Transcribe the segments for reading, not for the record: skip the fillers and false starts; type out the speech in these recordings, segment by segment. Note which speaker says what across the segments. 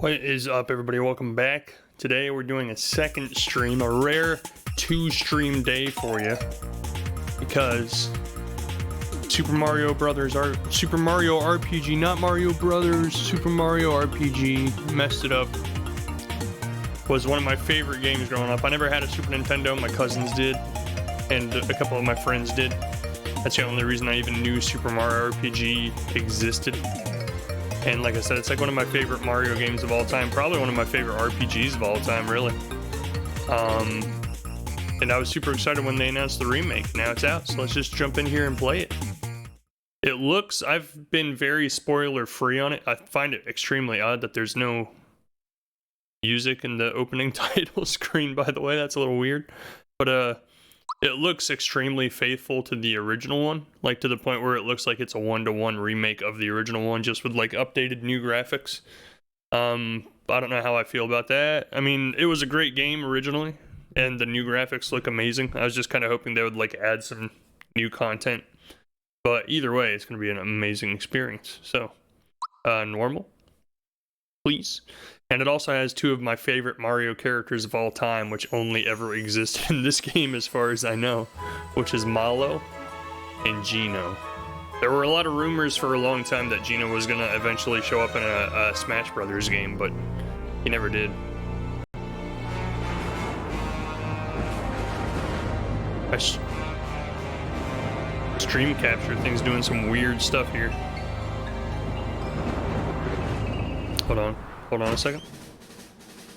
Speaker 1: What is up, everybody? Welcome back. Today we're doing a second stream, a rare 2-stream day for you, because Super Mario RPG, not Mario Brothers, Super Mario RPG messed it up. Was one of my favorite games growing up. I never had a Super Nintendo. My cousins did, and a couple of my friends did. That's the only reason I even knew Super Mario RPG existed. And like I said, it's like one of my favorite Mario games of all time. Probably one of my favorite RPGs of all time, really. And I was super excited when they announced the remake. Now it's out, so let's just jump in here and play it. It looks... I've been very spoiler-free on it. I find it extremely odd that there's no music in the opening title screen, by the way. That's a little weird. But, it looks extremely faithful to the original one, like to the point where it looks like it's a one-to-one remake of the original one, just with like updated new graphics. I don't know how I feel about that. I mean, it was a great game originally, and the new graphics look amazing. I was just kind of hoping they would like add some new content, but either way, it's going to be an amazing experience. So, normal, please. And it also has two of my favorite Mario characters of all time, which only ever existed in this game as far as I know, which is Mallow and Geno. There were a lot of rumors for a long time that Geno was going to eventually show up in a Smash Brothers game, but he never did. Stream capture thing's doing some weird stuff here. Hold on a second.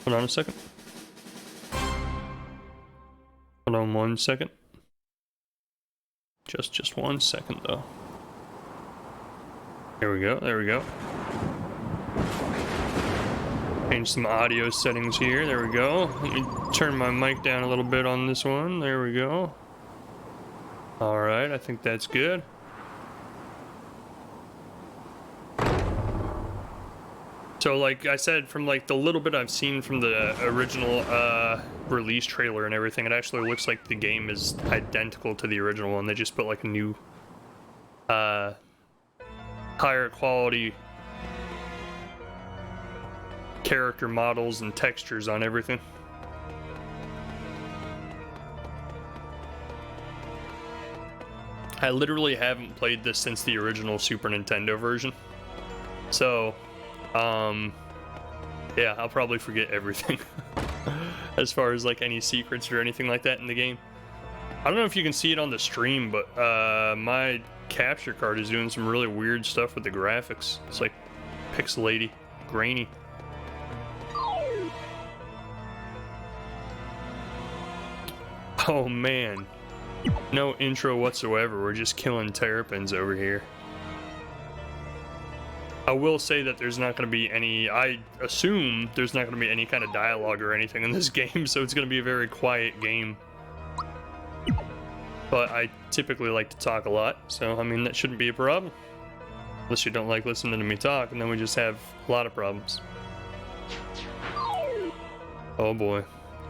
Speaker 1: Hold on 1 second. Just 1 second though. There we go. Change some audio settings here. There we go. Let me turn my mic down a little bit on this one. There we go. Alright, I think that's good. So like I said, from like the little bit I've seen from the original release trailer and everything, it actually looks like the game is identical to the original one. They just put like a new higher quality character models and textures on everything. I literally haven't played this since the original Super Nintendo version. So yeah, I'll probably forget everything as far as like any secrets or anything like that in the game. I don't know if you can see it on the stream, but my capture card is doing some really weird stuff with the graphics. It's like pixelated, grainy. Oh man, no intro whatsoever. We're just killing terrapins over here. I will say that there's not going to be any, I assume there's not going to be any kind of dialogue or anything in this game, so it's going to be a very quiet game. But I typically like to talk a lot, so I mean that shouldn't be a problem. Unless you don't like listening to me talk, and then we just have a lot of problems. Oh boy.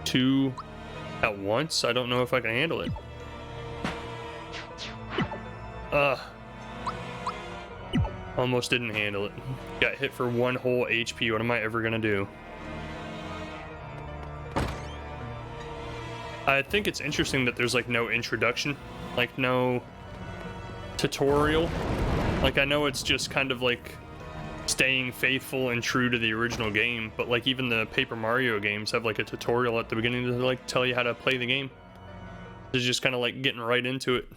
Speaker 1: 2 at once? I don't know if I can handle it. Almost didn't handle it. Got hit for 1 whole HP. What am I ever gonna do? I think it's interesting that there's like no introduction, like no tutorial. Like I know it's just kind of like staying faithful and true to the original game, but like even the Paper Mario games have like a tutorial at the beginning to like tell you how to play the game. It's just kind of like getting right into it.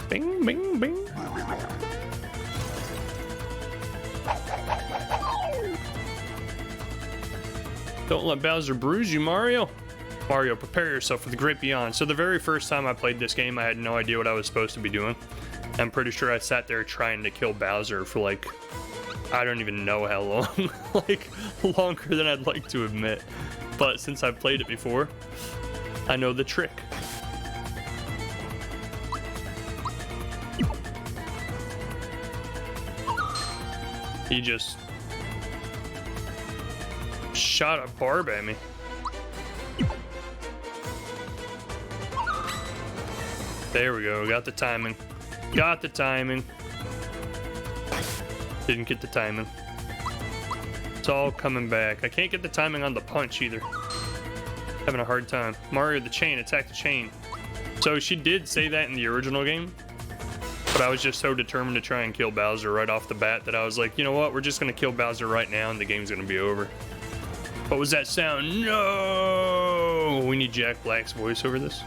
Speaker 1: Bing, bing, bing. Don't let Bowser bruise you, Mario. Mario, prepare yourself for the great beyond. So the very first time I played this game, I had no idea what I was supposed to be doing. I'm pretty sure I sat there trying to kill Bowser for like, I don't even know how long. Like, longer than I'd like to admit. But since I've played it before, I know the trick. He just shot a barb at me. There we go. Got the timing. Got the timing. Didn't get the timing. It's all coming back. I can't get the timing on the punch either. Having a hard time. Mario the chain, attack the chain. So she did say that in the original game, but I was just so determined to try and kill Bowser right off the bat that I was like, you know what, we're just gonna kill Bowser right now and the game's gonna be over. What was that sound? No! We need Jack Black's voice over this.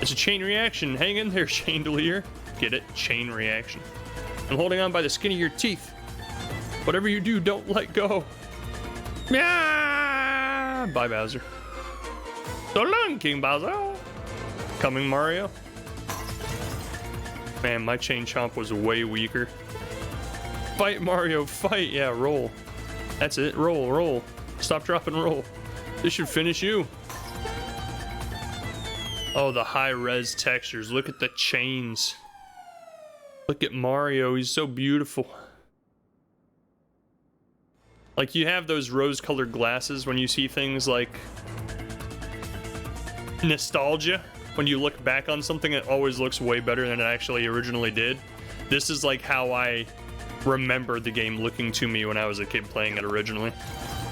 Speaker 1: It's a chain reaction. Hang in there, Chandelier. Get it? Chain reaction. I'm holding on by the skin of your teeth. Whatever you do, don't let go. Yeah! Bye, Bowser. So long, King Bowser. Coming, Mario. Man, my chain chomp was way weaker. Fight, Mario, fight. Yeah, roll. That's it. Roll, roll. Stop, drop, and roll. This should finish you. Oh, the high-res textures. Look at the chains. Look at Mario. He's so beautiful. Like, you have those rose-colored glasses when you see things like nostalgia. When you look back on something, it always looks way better than it actually originally did. This is like how I remember the game looking to me when I was a kid playing it originally.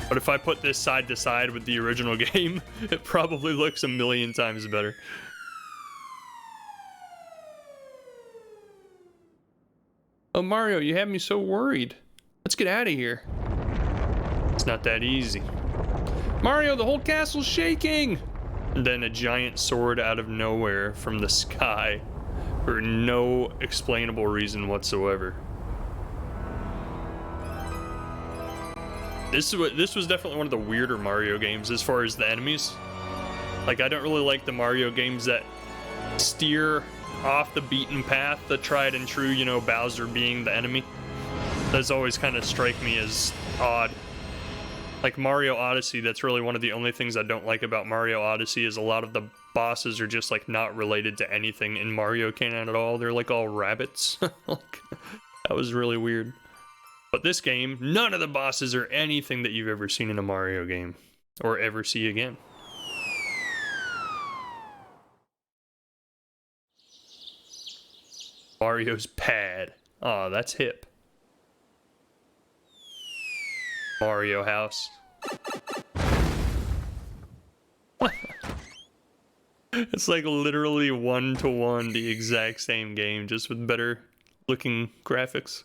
Speaker 1: But if I put this side to side with the original game, it probably looks a million times better. Oh, Mario, you have me so worried. Let's get out of here. It's not that easy. Mario, the whole castle's shaking! And then a giant sword out of nowhere from the sky for no explainable reason whatsoever. This was definitely one of the weirder Mario games as far as the enemies. Like, I don't really like the Mario games that steer off the beaten path, the tried and true, you know, Bowser being the enemy. That's always kind of strike me as odd. Like Mario Odyssey, that's really one of the only things I don't like about Mario Odyssey is a lot of the bosses are just like not related to anything in Mario canon at all. They're like all rabbits. Like, that was really weird. But this game, none of the bosses are anything that you've ever seen in a Mario game or ever see again. Mario's pad. Oh, that's hip. Mario house. It's like literally 1-to-1 the exact same game, just with better looking graphics.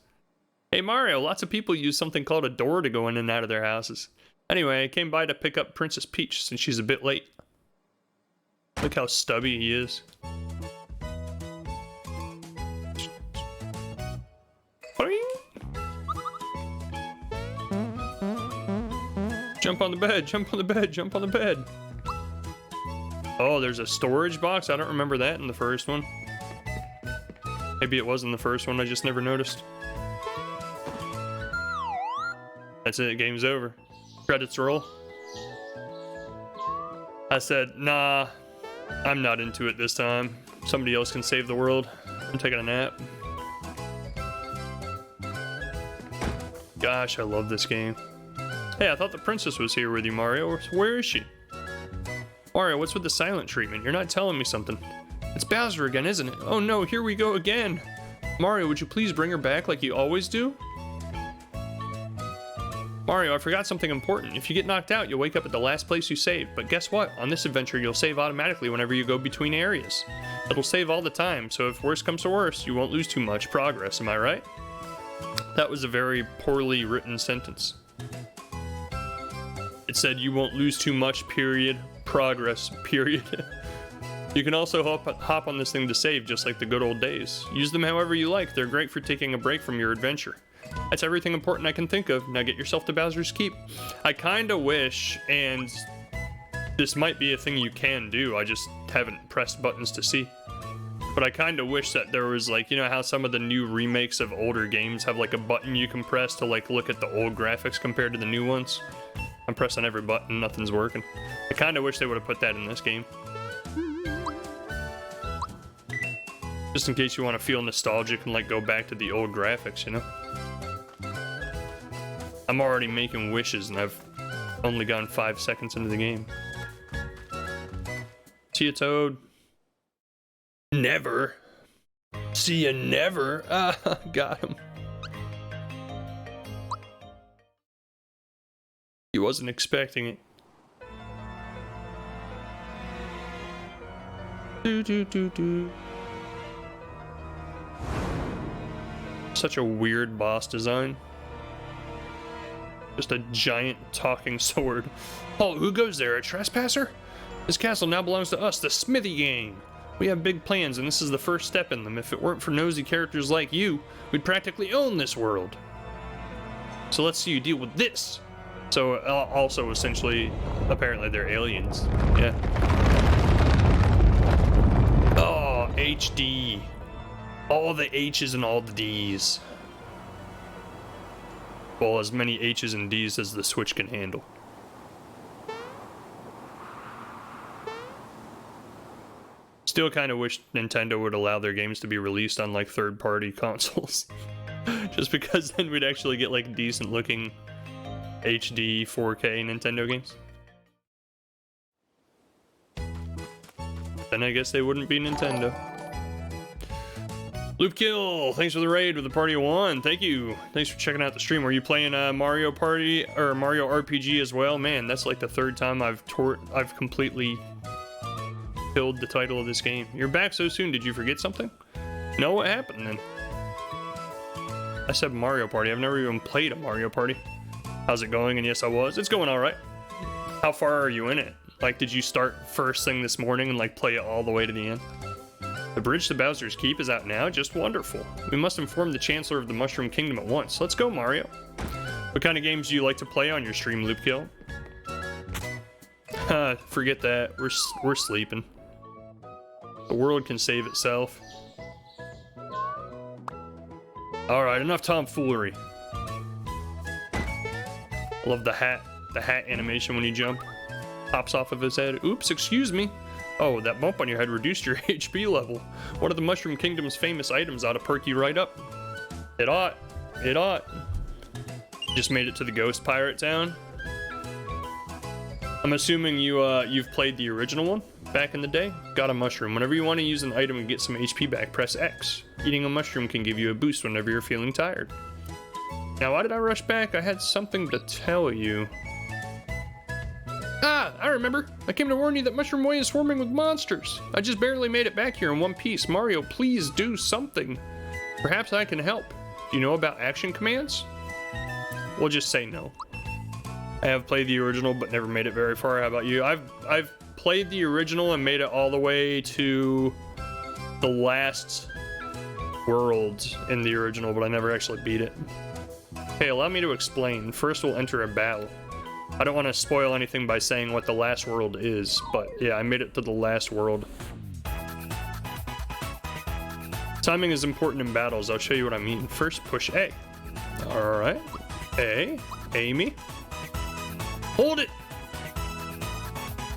Speaker 1: Hey Mario, lots of people use something called a door to go in and out of their houses. Anyway, I came by to pick up Princess Peach since she's a bit late. Look how stubby he is. Jump on the bed, jump on the bed, jump on the bed. Oh, there's a storage box? I don't remember that in the first one. Maybe it was in the first one, I just never noticed. That's it, game's over. Credits roll. I said, nah, I'm not into it this time. Somebody else can save the world. I'm taking a nap. Gosh, I love this game. Hey, I thought the princess was here with you, Mario. Where is she? Mario, what's with the silent treatment? You're not telling me something. It's Bowser again, isn't it? Oh no, here we go again. Mario, would you please bring her back like you always do? Mario, I forgot something important. If you get knocked out, you'll wake up at the last place you saved. But guess what? On this adventure, you'll save automatically whenever you go between areas. It'll save all the time, so if worse comes to worse, you won't lose too much progress, am I right? That was a very poorly written sentence. It said you won't lose too much, period, progress, period. You can also hop on this thing to save, just like the good old days. Use them however you like. They're great for taking a break from your adventure. That's everything important I can think of. Now get yourself to Bowser's Keep. I kinda wish, and this might be a thing you can do, I just haven't pressed buttons to see. But I kinda wish that there was like, you know how some of the new remakes of older games have like a button you can press to like look at the old graphics compared to the new ones? I'm pressing every button, nothing's working. I kinda wish they would have put that in this game. Just in case you want to feel nostalgic and like go back to the old graphics, you know? I'm already making wishes and I've only gone 5 seconds into the game. See ya, Toad. Never. See ya, never. Ah, got him. wasn't expecting it. Such a weird boss design. Just a giant talking sword. Oh, who goes there? A trespasser? This castle now belongs to us, the Smithy Gang. We have big plans, and this is the first step in them. If it weren't for nosy characters like you, we'd practically own this world. So let's see you deal with this. So, also, essentially, apparently they're aliens. Yeah. Oh, HD. All the H's and all the D's. Well, as many H's and D's as the Switch can handle. Still kind of wish Nintendo would allow their games to be released on like third-party consoles. Just because then we'd actually get like decent looking HD 4K Nintendo games. Then I guess they wouldn't be Nintendo. Loopkill, thanks for the raid with the party of one. Thank you. Thanks for checking out the stream. Were you playing Mario Party or Mario RPG as well? Man, that's like the third time I've completely killed the title of this game. You're back so soon. Did you forget something? No, what happened then? I said Mario Party. I've never even played a Mario Party. How's it going? And yes, I was. It's going all right. How far are you in it? Like, did you start first thing this morning and like play it all the way to the end? The bridge to Bowser's Keep is out now. Just wonderful. We must inform the Chancellor of the Mushroom Kingdom at once. Let's go, Mario. What kind of games do you like to play on your stream, Loopkill? Forget that. We're sleeping. The world can save itself. Alright, enough tomfoolery. Love the hat animation when you jump. Pops off of his head. Oops, excuse me. Oh, that bump on your head reduced your HP level. One of the Mushroom Kingdom's famous items ought to perk you right up. It ought. It ought. Just made it to the Ghost Pirate Town. I'm assuming you've played the original one back in the day. Got a mushroom. Whenever you want to use an item and get some HP back, press X. Eating a mushroom can give you a boost whenever you're feeling tired. Now, why did I rush back? I had something to tell you. Ah, I remember. I came to warn you that Mushroom Way is swarming with monsters. I just barely made it back here in one piece. Mario, please do something. Perhaps I can help. Do you know about action commands? We'll just say no. I have played the original, but never made it very far. How about you? I've played the original and made it all the way to the last world in the original, but I never actually beat it. Okay, allow me to explain. First, we'll enter a battle. I don't want to spoil anything by saying what the last world is, but yeah, I made it to the last world. Timing is important in battles. I'll show you what I mean. First, push A. Alright. A. Amy. Hold it!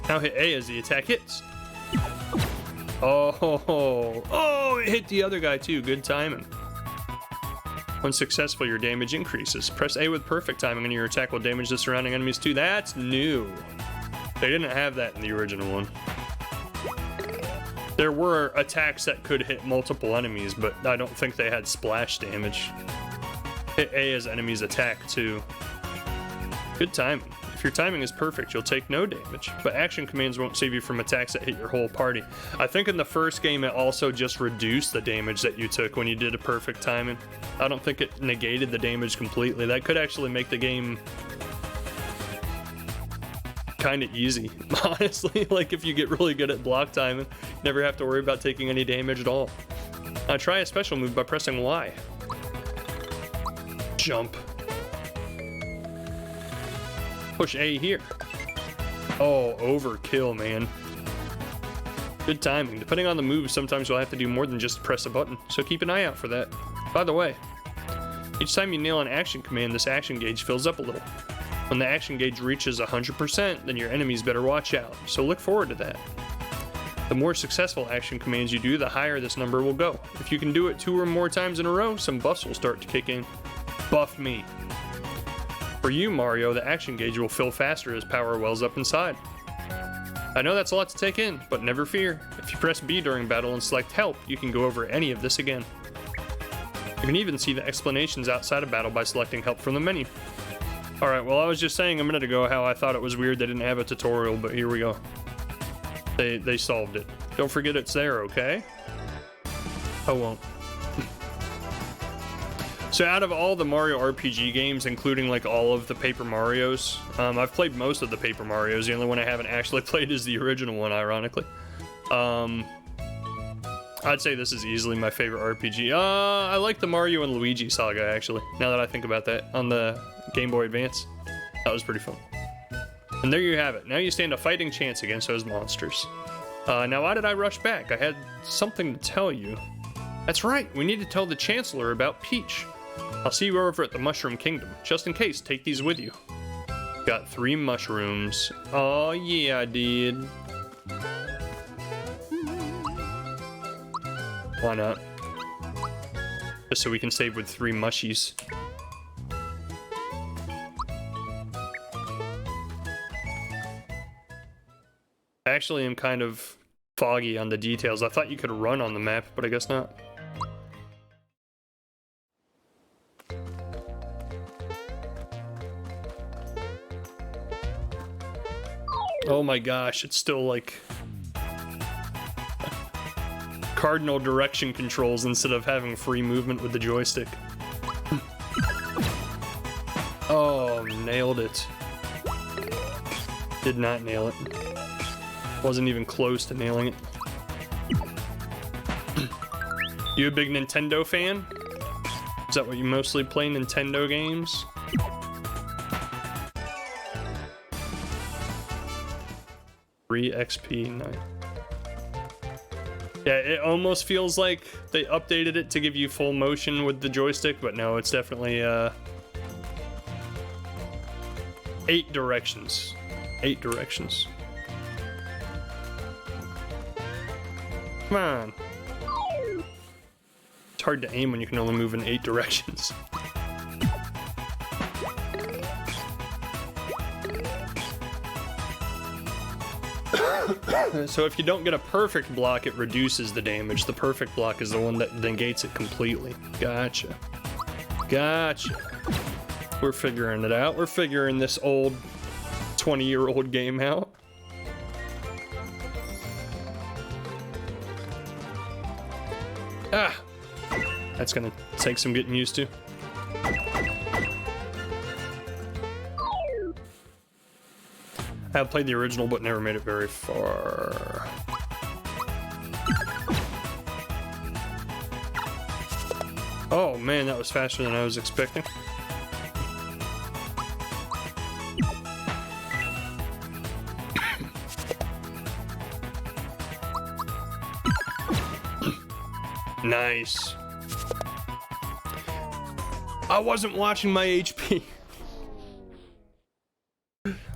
Speaker 1: Now hit A as the attack hits. Oh, it hit the other guy too. Good timing. When successful, your damage increases. Press A with perfect timing and your attack will damage the surrounding enemies too. That's new. They didn't have that in the original one. There were attacks that could hit multiple enemies, but I don't think they had splash damage. Hit A as enemies attack too. Good timing. If your timing is perfect, you'll take no damage, but action commands won't save you from attacks that hit your whole party. I think in the first game it also just reduced the damage that you took when you did a perfect timing. I don't think it negated the damage completely. That could actually make the game kind of easy, honestly. Like if you get really good at block timing, you never have to worry about taking any damage at all. Try a special move by pressing Y. Jump. Push A here. Oh, overkill, man. Good timing. Depending on the move, sometimes you'll have to do more than just press a button, so keep an eye out for that. By the way, each time you nail an action command, this action gauge fills up a little. When the action gauge reaches 100%, then your enemies better watch out, so look forward to that. The more successful action commands you do, the higher this number will go. If you can do it 2 or more times in a row, some buffs will start to kick in. Buff me. For you, Mario, the action gauge will fill faster as power wells up inside. I know that's a lot to take in, but never fear. If you press B during battle and select Help, you can go over any of this again. You can even see the explanations outside of battle by selecting Help from the menu. Alright, well I was just saying a minute ago how I thought it was weird they didn't have a tutorial, but here we go. They solved it. Don't forget it's there, okay? I won't. So out of all the Mario RPG games, including like all of the Paper Marios, I've played most of the Paper Marios. The only one I haven't actually played is the original one, ironically. I'd say this is easily my favorite RPG. I like the Mario and Luigi saga, actually, now that I think about that, on the Game Boy Advance. That was pretty fun. And there you have it. Now you stand a fighting chance against those monsters. Now why did I rush back? I had something to tell you. That's right, we need to tell the Chancellor about Peach. I'll see you over at the Mushroom Kingdom. Just in case, take these with you. Got 3 mushrooms. Oh yeah, I did. Why not? Just so we can save with 3 mushies. I actually am kind of foggy on the details. I thought you could run on the map, but I guess not. Oh my gosh, it's still like cardinal direction controls instead of having free movement with the joystick. Oh, nailed it. Did not nail it. Wasn't even close to nailing it. You a big Nintendo fan? Is that what you mostly play, Nintendo games? Free XP, nice. Yeah, it almost feels like they updated it to give you full motion with the joystick, but no, it's definitely 8 directions. 8 directions. Come on. It's hard to aim when you can only move in 8 directions. So if you don't get a perfect block, it reduces the damage. The perfect block is the one that negates it completely. Gotcha. Gotcha. We're figuring it out. We're figuring this old 20-year-old game out. Ah! That's gonna take some getting used to. I have played the original, but never made it very far. Oh man, that was faster than I was expecting. Nice. I wasn't watching my HP.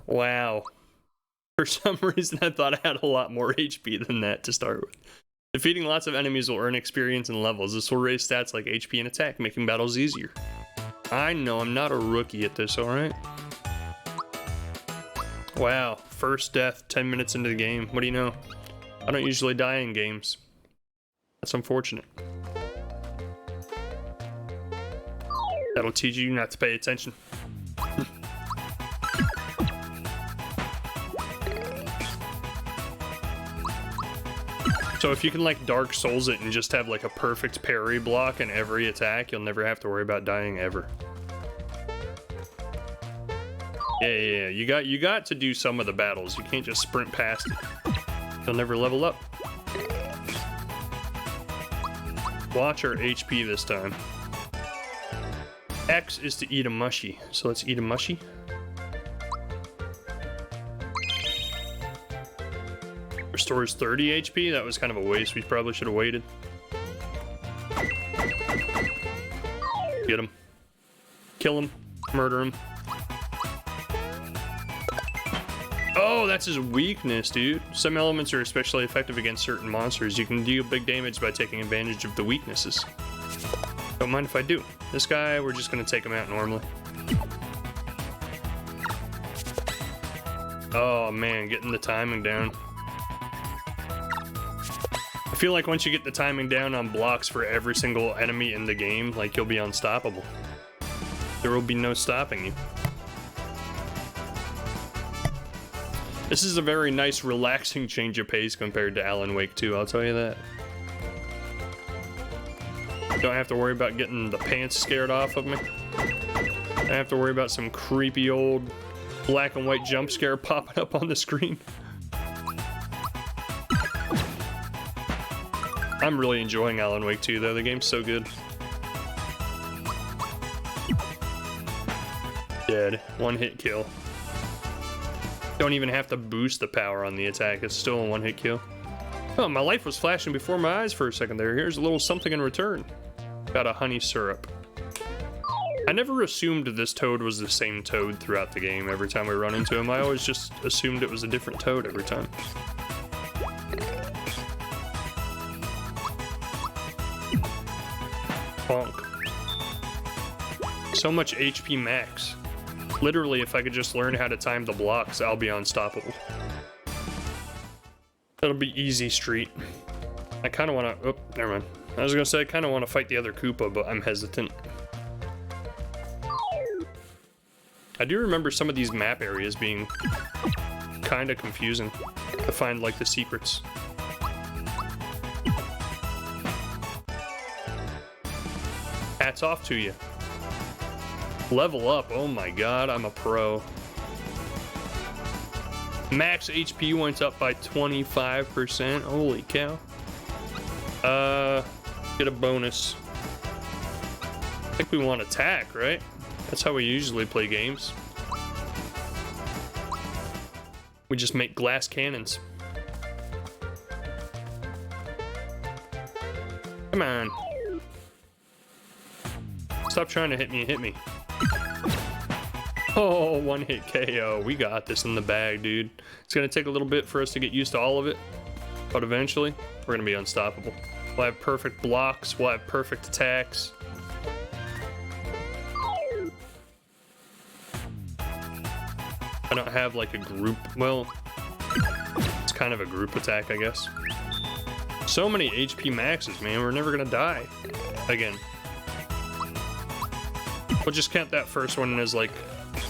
Speaker 1: Wow. For some reason, I thought I had a lot more HP than that to start with. Defeating lots of enemies will earn experience and levels. This will raise stats like HP and attack, making battles easier. I know, I'm not a rookie at this, alright? Wow, first death 10 minutes into the game. What do you know? I don't usually die in games. That's unfortunate. That'll teach you not to pay attention. So if you can like Dark Souls it and just have like a perfect parry block in every attack, you'll never have to worry about dying ever. Yeah, you got to do some of the battles. You can't just sprint past it. You'll never level up. Watch our HP this time. X is to eat a mushy, so let's eat a mushy. Restores 30 HP. That was kind of a waste. We probably should have waited. Get him. Kill him. Murder him. Oh, that's his weakness, dude. Some elements are especially effective against certain monsters. You can deal big damage by taking advantage of the weaknesses. Don't mind if I do. This guy, we're just gonna take him out normally. Oh man, getting the timing down. I feel like once you get the timing down on blocks for every single enemy in the game, like you'll be unstoppable. There will be no stopping you. This is a very nice, relaxing change of pace compared to Alan Wake 2, I'll tell you that. Don't have to worry about getting the pants scared off of me. I have to worry about some creepy old black and white jump scare popping up on the screen. I'm really enjoying Alan Wake 2 though, the game's so good. Dead. One hit kill. Don't even have to boost the power on the attack, it's still a one hit kill. Oh, my life was flashing before my eyes for a second there. Here's a little something in return. Got a honey syrup. I never assumed this toad was the same toad throughout the game. Every time we run into him, I always just assumed it was a different toad every time. Bonk. So much HP max. Literally, if I could just learn how to time the blocks, I'll be unstoppable. That'll be easy street. I kind of want to... Oh, never mind. I was going to say I kind of want to fight the other Koopa, but I'm hesitant. I do remember some of these map areas being kind of confusing to find, like, the secrets. Hats off to you. Level up. Oh my god, I'm a pro. Max HP went up by 25%. Holy cow. Get a bonus. I think we want attack, right? That's how we usually play games. We just make glass cannons. Come on. Stop trying to hit me. Oh, one hit KO. We got this in the bag, dude. It's gonna take a little bit for us to get used to all of it, but eventually, we're gonna be unstoppable. We'll have perfect blocks, we'll have perfect attacks. I don't have like a group, well, it's kind of a group attack, I guess. So many HP maxes, man, we're never gonna die again. We'll just count that first one as like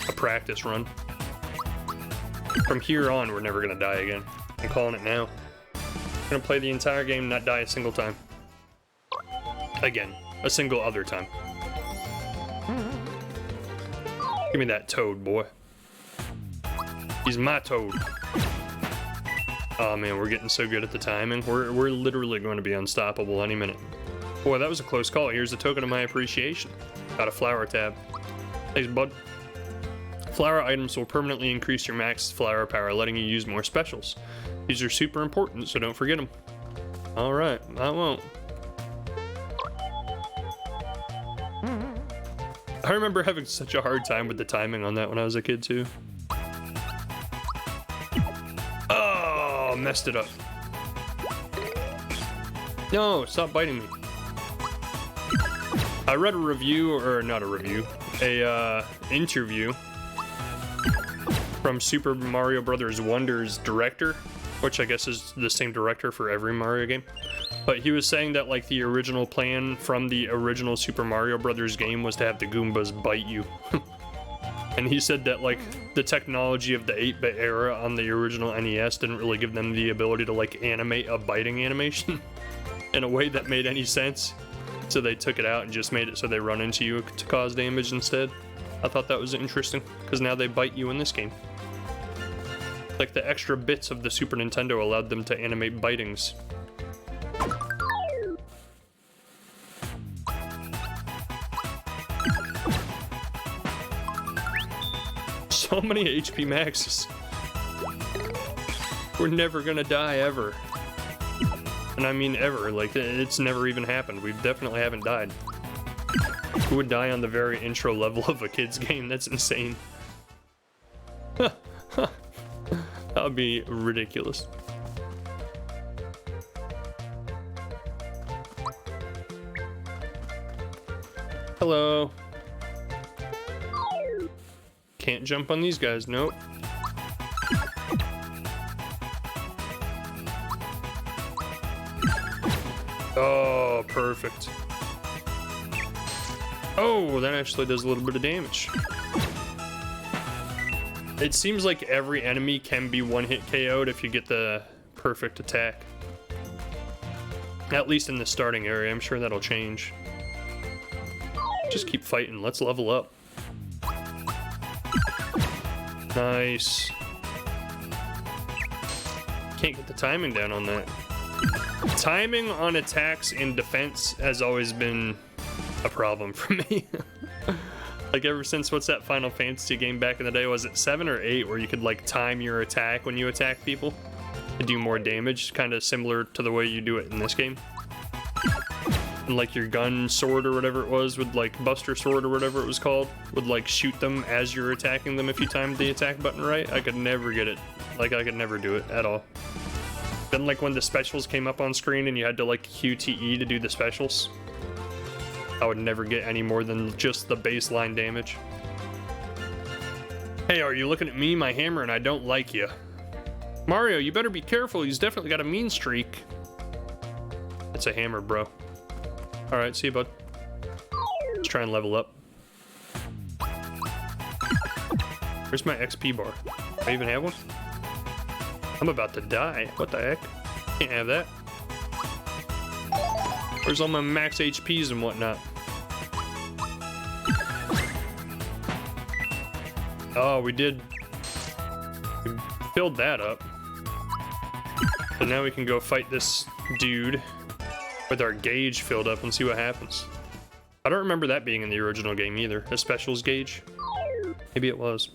Speaker 1: a practice run. From here on, we're never gonna die again. I'm calling it now. I'm gonna play the entire game, not die a single time. Again, a single other time. Give me that toad, boy. He's my toad. Oh man, we're getting so good at the timing. We're literally going to be unstoppable any minute. Boy, that was a close call. Here's a token of my appreciation. Got a flower tab. Thanks, bud. Flower items will permanently increase your max flower power, letting you use more specials. These are super important, so don't forget them. Alright, I won't. I remember having such a hard time with the timing on that when I was a kid, too. Oh, messed it up. No, stop biting me. I read a review, or not a review, a interview from Super Mario Bros. Wonder's director, which I guess is the same director for every Mario game. But he was saying that like the original plan from the original Super Mario Bros. Game was to have the Goombas bite you. And he said that like the technology of the 8-bit era on the original NES didn't really give them the ability to like animate a biting animation in a way that made any sense. So they took it out and just made it so they run into you to cause damage instead. I thought that was interesting, because now they bite you in this game. Like the extra bits of the Super Nintendo allowed them to animate bitings. So many HP maxes. We're never gonna die ever. And I mean ever, like it's never even happened. We definitely haven't died. Who would die on the very intro level of a kid's game? That's insane. That would be ridiculous. Hello. Can't jump on these guys, nope. Oh, perfect. Oh, that actually does a little bit of damage. It seems like every enemy can be one-hit KO'd if you get the perfect attack. At least in the starting area. I'm sure that'll change. Just keep fighting. Let's level up. Nice. Can't get the timing down on that. Timing on attacks and defense has always been a problem for me. Like ever since, what's that Final Fantasy game back in the day? Was it 7 or 8 where you could like time your attack when you attack people to do more damage? Kind of similar to the way you do it in this game. And like your gun sword or whatever it was, would like Buster Sword or whatever it was called, would like shoot them as you're attacking them if you timed the attack button right. I could never get it. Like I could never do it at all. Then like when the specials came up on screen and you had to like QTE to do the specials, I would never get any more than just the baseline damage. Hey, are you looking at me, my hammer, and I don't like you? Mario, you better be careful. He's definitely got a mean streak. It's a hammer, bro. Alright, see you, bud. Let's try and level up. Where's my XP bar? Do I even have one? I'm about to die. What the heck? Can't have that. Where's all my max HPs and whatnot? Oh, we filled that up. So now we can go fight this dude with our gauge filled up and see what happens. I don't remember that being in the original game either. A specials gauge. Maybe it was.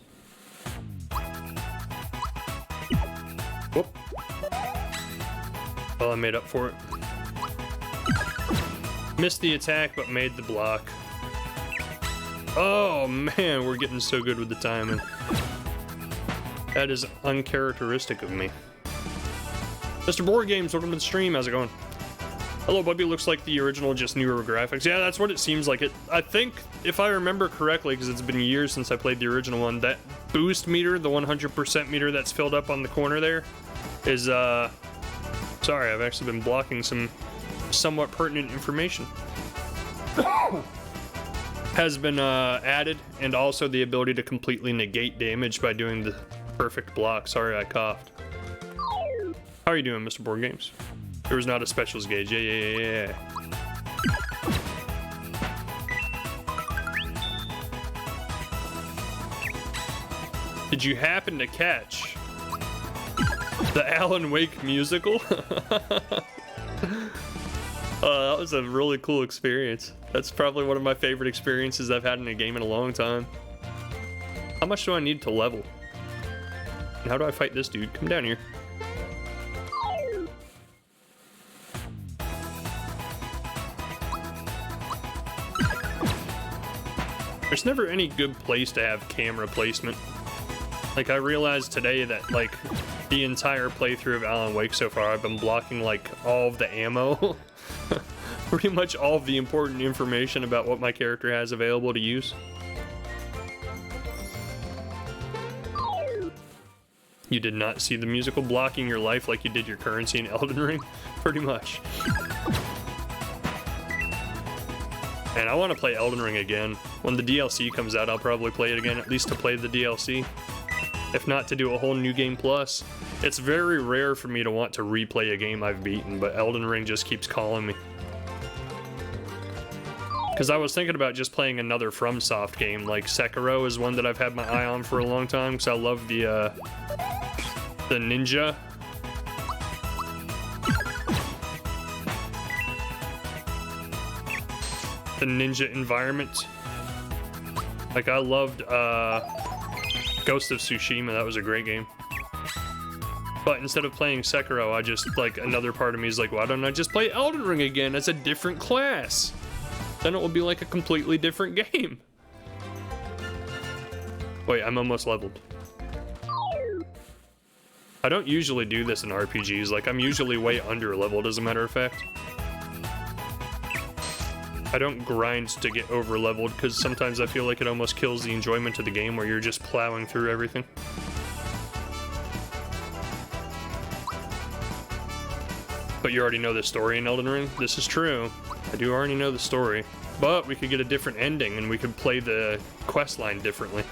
Speaker 1: Whoop. Well, I made up for it. Missed the attack, but made the block. Oh man, we're getting so good with the timing. That is uncharacteristic of me. Mr. Board Games, welcome to the stream. How's it going? Hello, Bubby. Looks like the original, just newer graphics. Yeah, that's what it seems like. I think, if I remember correctly, because it's been years since I played the original one, that boost meter, the 100% meter that's filled up on the corner there, is, sorry, I've actually been blocking some somewhat pertinent information. Has been added, and also the ability to completely negate damage by doing the perfect block. Sorry, I coughed. How are you doing, Mr. Board Games? There was not a specials gauge. Yeah. Did you happen to catch the Alan Wake musical? That was a really cool experience. That's probably one of my favorite experiences I've had in a game in a long time. How much do I need to level? And how do I fight this dude? Come down here. There's never any good place to have camera placement. Like, I realized today that, like, the entire playthrough of Alan Wake so far, I've been blocking, like, all of the ammo. Pretty much all of the important information about what my character has available to use. You did not see the musical blocking your life like you did your currency in Elden Ring? Pretty much. And I want to play Elden Ring again. When the DLC comes out, I'll probably play it again, at least to play the DLC. If not, to do a whole new game plus. It's very rare for me to want to replay a game I've beaten, but Elden Ring just keeps calling me. Because I was thinking about just playing another FromSoft game, like Sekiro is one that I've had my eye on for a long time, because I love the ninja. The ninja environment. Like, I loved Ghost of Tsushima. That was a great game. But instead of playing Sekiro, I just, like, another part of me is like, why don't I just play Elden Ring again as a different class? Then it will be like a completely different game. Wait, I'm almost leveled. I don't usually do this in RPGs. Like, I'm usually way under leveled, as a matter of fact. I don't grind to get over leveled, because sometimes I feel like it almost kills the enjoyment of the game where you're just plowing through everything. But you already know the story in Elden Ring? This is true. I do already know the story. But we could get a different ending, and we could play the quest line differently.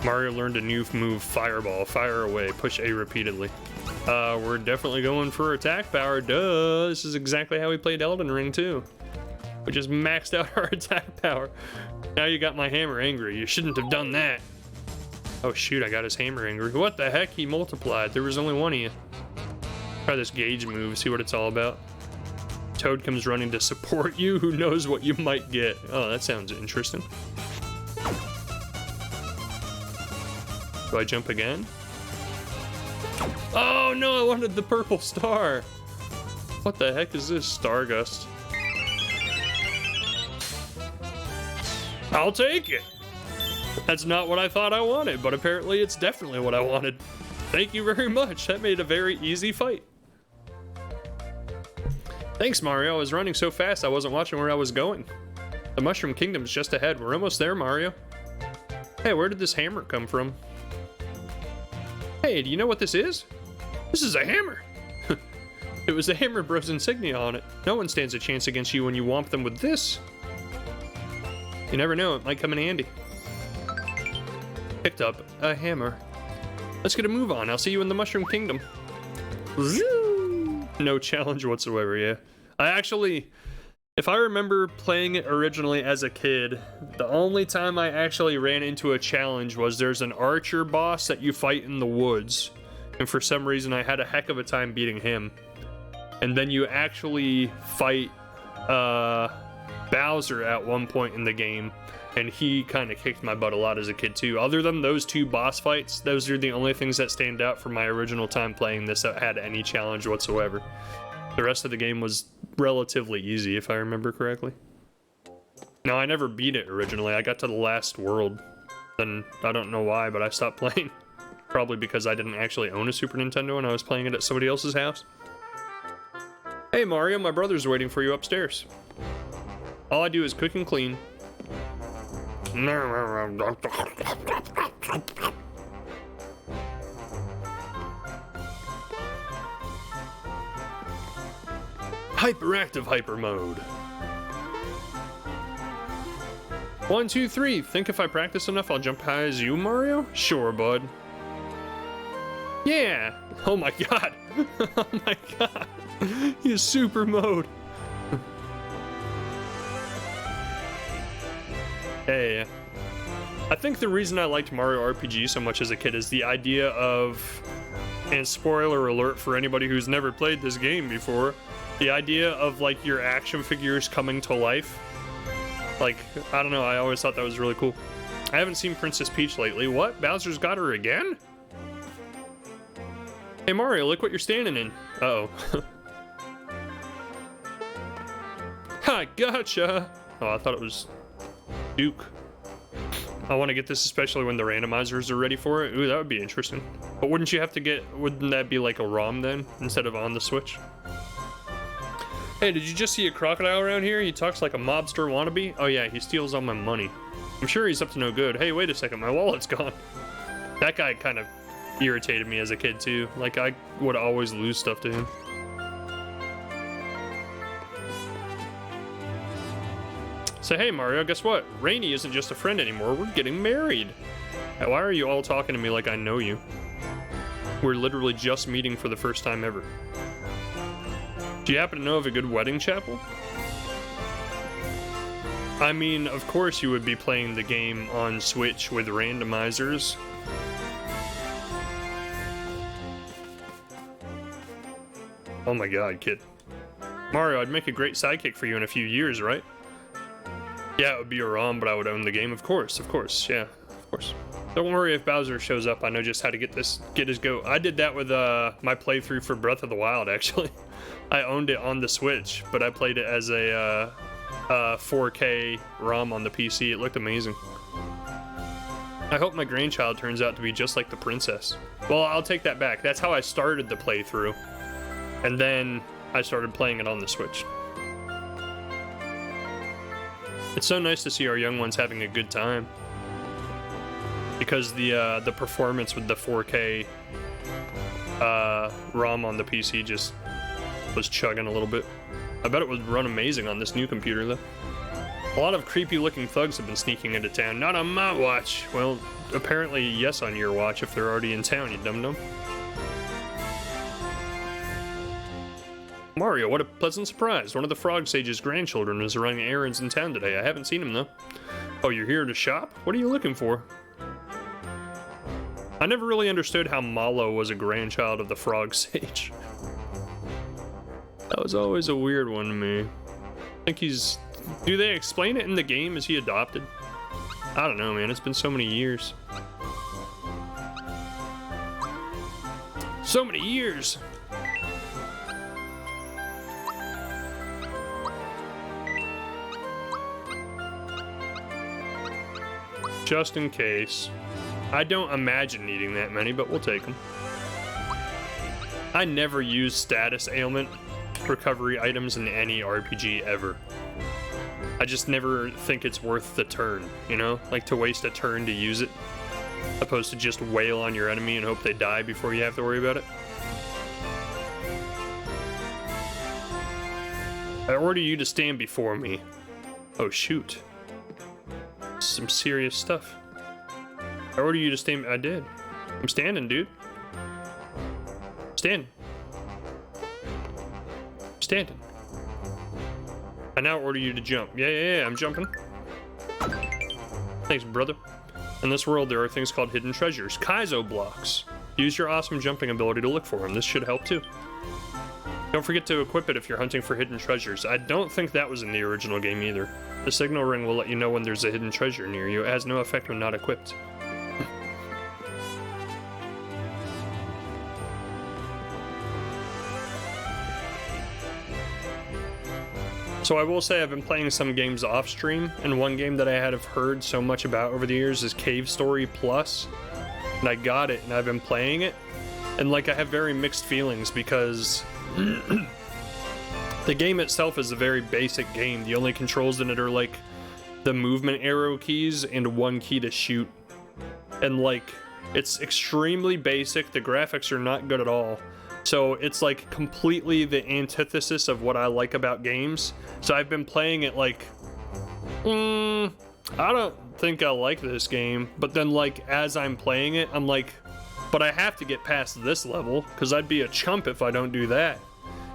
Speaker 1: Mario learned a new move, Fireball. Fire away. Push A repeatedly. We're definitely going for attack power. Duh. This is exactly how we played Elden Ring, too. We just maxed out our attack power. Now you got my hammer angry. You shouldn't have done that. Oh, shoot. I got his hammer angry. What the heck? He multiplied. There was only one of you. Try this gauge move. See what it's all about. Toad comes running to support you. Who knows what you might get? Oh, that sounds interesting. Do I jump again? Oh no, I wanted the purple star. What the heck is this? Stargust. I'll take it. That's not what I thought I wanted, but apparently it's definitely what I wanted. Thank you very much. That made a very easy fight. Thanks, Mario. I was running so fast I wasn't watching where I was going. The Mushroom Kingdom's just ahead. We're almost there, Mario. Hey, where did this hammer come from? Hey, do you know what this is? This is a hammer. It was the Hammer Bros insignia on it. No one stands a chance against you when you whomp them with this. You never know, it might come in handy. Picked up a hammer. Let's get a move on. I'll see you in the Mushroom Kingdom. No challenge whatsoever, yeah. I actually, if I remember playing it originally as a kid, the only time I actually ran into a challenge was there's an archer boss that you fight in the woods. And for some reason I had a heck of a time beating him. And then you actually fight Bowser at one point in the game. And he kind of kicked my butt a lot as a kid too. Other than those two boss fights, those are the only things that stand out from my original time playing this that had any challenge whatsoever. The rest of the game was relatively easy, if I remember correctly. No, I never beat it originally. I got to the last world. Then, I don't know why, but I stopped playing. Probably because I didn't actually own a Super Nintendo and I was playing it at somebody else's house. Hey Mario, my brother's waiting for you upstairs. All I do is cook and clean. Hyperactive hyper mode. 1, 2, 3. Think if I practice enough, I'll jump high as you, Mario? Sure, bud. Yeah. Oh my god. Oh my god. He's super mode. Hey. I think the reason I liked Mario RPG so much as a kid is the idea of, and spoiler alert for anybody who's never played this game before, the idea of like your action figures coming to life. Like, I don't know, I always thought that was really cool. I haven't seen Princess Peach lately. What? Bowser's got her again? Hey Mario, look what you're standing in. Uh-oh. Ha, gotcha! Oh, I thought it was Duke. I want to get this especially when the randomizers are ready for it. Ooh, that would be interesting. But wouldn't you have to get, wouldn't that be like a ROM then, instead of on the Switch? Hey, did you just see a crocodile around here? He talks like a mobster wannabe. Oh yeah, he steals all my money. I'm sure he's up to no good. Hey, wait a second, my wallet's gone. That guy kind of irritated me as a kid too. Like, I would always lose stuff to him. So hey Mario, guess what? Rainy isn't just a friend anymore, we're getting married. Now, why are you all talking to me like I know you? We're literally just meeting for the first time ever. Do you happen to know of a good wedding chapel? I mean, of course you would be playing the game on Switch with randomizers. Oh my god, kid. Mario, I'd make a great sidekick for you in a few years, right? Yeah, it would be a ROM, but I would own the game. Of course, yeah, of course. Don't worry if Bowser shows up. I know just how to get his goat. I did that with my playthrough for Breath of the Wild, actually. I owned it on the Switch, but I played it as a 4K ROM on the PC. It looked amazing. I hope my grandchild turns out to be just like the princess. Well, I'll take that back. That's how I started the playthrough. And then I started playing it on the Switch. It's so nice to see our young ones having a good time. Because the performance with the 4K ROM on the PC just was chugging a little bit. I bet it would run amazing on this new computer though. A lot of creepy looking thugs have been sneaking into town. Not on my watch. Well, apparently yes on your watch if they're already in town, you dum-dum. Mario, what a pleasant surprise. One of the Frog Sage's grandchildren is running errands in town today. I haven't seen him, though. Oh, you're here to shop? What are you looking for? I never really understood how Mallow was a grandchild of the Frog Sage. That was always a weird one to me. I think he's... Do they explain it in the game? Is he adopted? I don't know, man. It's been so many years. So many years! Just in case. I don't imagine needing that many, but we'll take them. I never use status ailment recovery items in any RPG ever. I just never think it's worth the turn, you know? Like to waste a turn to use it, opposed to just wail on your enemy and hope they die before you have to worry about it. I order you to stand before me. Oh shoot. Some serious stuff. I order you to stand. I did. I'm standing, dude. Standing. Standing. I now order you to jump. Yeah, I'm jumping. Thanks, brother. In this world, there are things called hidden treasures. Kaizo blocks. Use your awesome jumping ability to look for them. This should help too. Don't forget to equip it if you're hunting for hidden treasures. I don't think that was in the original game either. The signal ring will let you know when there's a hidden treasure near you. It has no effect when not equipped. So I will say I've been playing some games off stream, and one game that I have heard so much about over the years is Cave Story Plus. And I got it, and I've been playing it, and like I have very mixed feelings because the game itself is a very basic game. The only controls in it are like the movement arrow keys and one key to shoot. And like, it's extremely basic. The graphics are not good at all. So it's like completely the antithesis of what I like about games. So I've been playing it like, I don't think I like this game. But then like, as I'm playing it, I'm like, but I have to get past this level because I'd be a chump if I don't do that.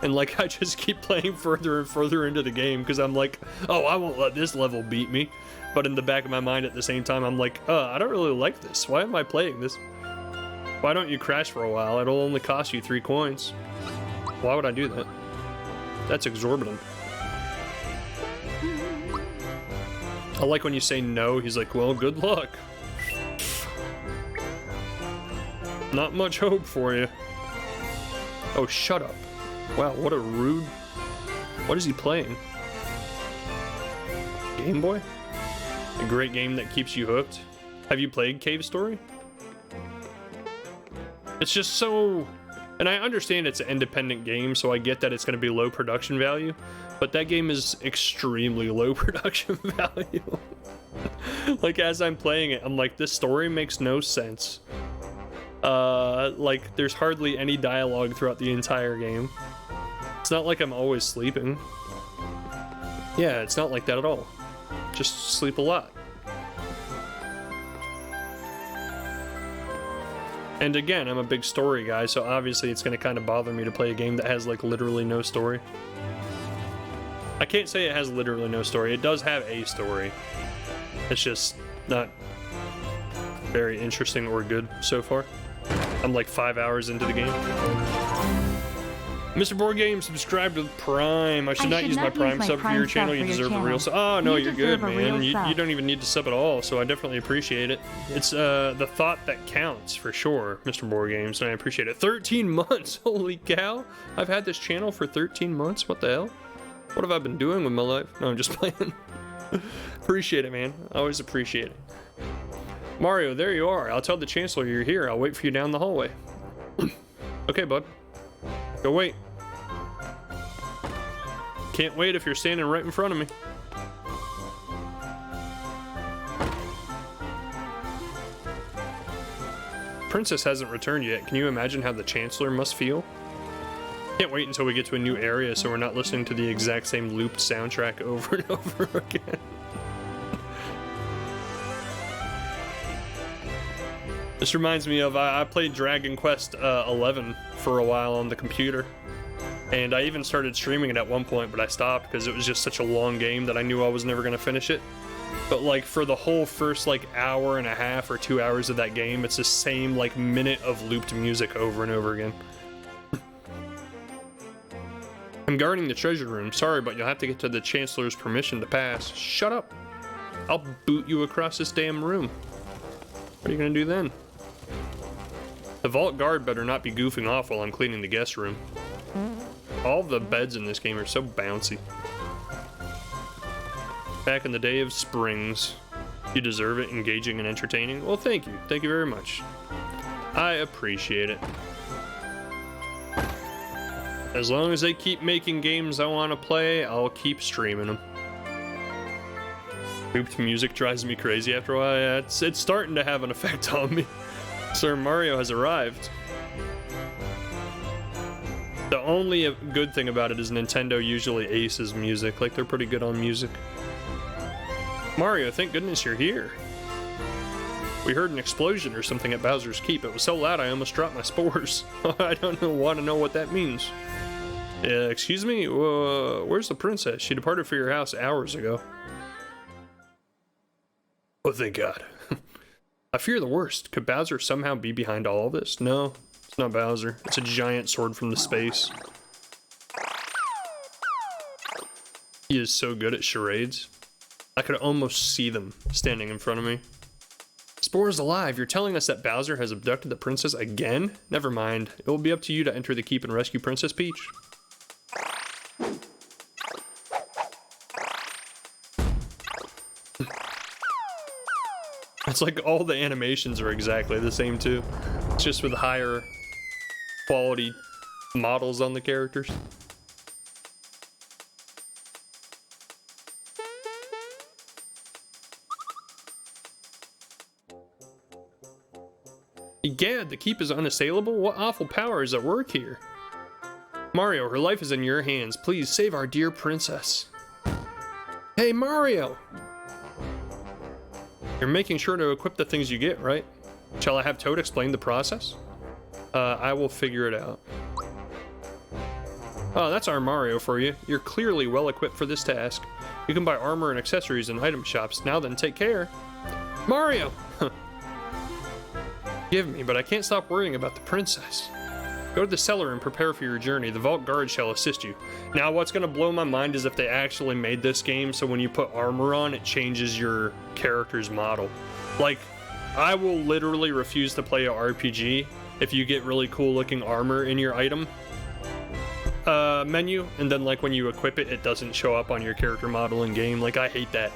Speaker 1: And like, I just keep playing further and further into the game because I'm like, oh, I won't let this level beat me. But in the back of my mind at the same time, I'm like, I don't really like this. Why am I playing this? Why don't you crash for a while? It'll only cost you 3 coins. Why would I do that? That's exorbitant. I like when you say no, he's like, well, good luck. Not much hope for you. Oh, shut up. Wow, what a rude... What is he playing? Game Boy? A great game that keeps you hooked. Have you played Cave Story? It's just so... And I understand it's an independent game, so I get that it's going to be low production value, but that game is extremely low production value. Like, as I'm playing it, I'm like, this story makes no sense. Like, there's hardly any dialogue throughout the entire game. It's not like I'm always sleeping. Yeah, it's not like that at all. Just sleep a lot. And again, I'm a big story guy, so obviously it's going to kind of bother me to play a game that has, like, literally no story. I can't say it has literally no story. It does have a story. It's just not very interesting or good so far. I'm like 5 hours into the game. Mr. Board Game, subscribe to Prime. I should not use my Prime sub for your channel. You deserve a real sub. Oh, no, you're good, man. You don't even need to sub at all, so I definitely appreciate it. It's the thought that counts, for sure, Mr. Board Games, and I appreciate it. 13 months! Holy cow! I've had this channel for 13 months? What the hell? What have I been doing with my life? No, I'm just playing. Appreciate it, man. I always appreciate it. Mario, there you are. I'll tell the Chancellor you're here. I'll wait for you down the hallway. Okay, bud. Go wait. Can't wait if you're standing right in front of me. Princess hasn't returned yet. Can you imagine how the Chancellor must feel? Can't wait until we get to a new area so we're not listening to the exact same looped soundtrack over and over again. This reminds me of, I played Dragon Quest 11 for a while on the computer. And I even started streaming it at one point, but I stopped because it was just such a long game that I knew I was never going to finish it. But like for the whole first like hour and a half or 2 hours of that game, it's the same like minute of looped music over and over again. I'm guarding the treasure room. Sorry, but you'll have to get to the Chancellor's permission to pass. Shut up. I'll boot you across this damn room. What are you gonna do then? The vault guard better not be goofing off while I'm cleaning the guest room. All the beds in this game are so bouncy. Back in the day of springs. You deserve it, engaging and entertaining. Well, thank you. Thank you very much. I appreciate it. As long as they keep making games I want to play, I'll keep streaming them. Looped music drives me crazy after a while. Yeah, it's starting to have an effect on me. Sir Mario has arrived. The only good thing about it is Nintendo usually aces music. Like, they're pretty good on music. Mario, thank goodness you're here. We heard an explosion or something at Bowser's Keep. It was so loud I almost dropped my spores. I don't want to know what that means. Excuse me? Where's the princess? She departed for your house hours ago. Oh, thank God. I fear the worst. Could Bowser somehow be behind all of this? No, it's not Bowser. It's a giant sword from the space. He is so good at charades. I could almost see them standing in front of me. Spore's alive. You're telling us that Bowser has abducted the princess again? Never mind. It will be up to you to enter the keep and rescue Princess Peach. It's like all the animations are exactly the same too. It's just with higher quality models on the characters. Egad, the keep is unassailable? What awful power is at work here? Mario, her life is in your hands. Please save our dear princess. Hey, Mario! You're making sure to equip the things you get, right? Shall I have Toad explain the process? I will figure it out. Oh, that's our Mario for you. You're clearly well equipped for this task. You can buy armor and accessories in item shops. Now then, take care. Mario! Forgive me, but I can't stop worrying about the princess. Go to the cellar and prepare for your journey. The vault guard shall assist you. Now, what's going to blow my mind is if they actually made this game so when you put armor on, it changes your character's model. Like, I will literally refuse to play a RPG if you get really cool looking armor in your item menu, and then like when you equip it, it doesn't show up on your character model in game. Like, I hate that.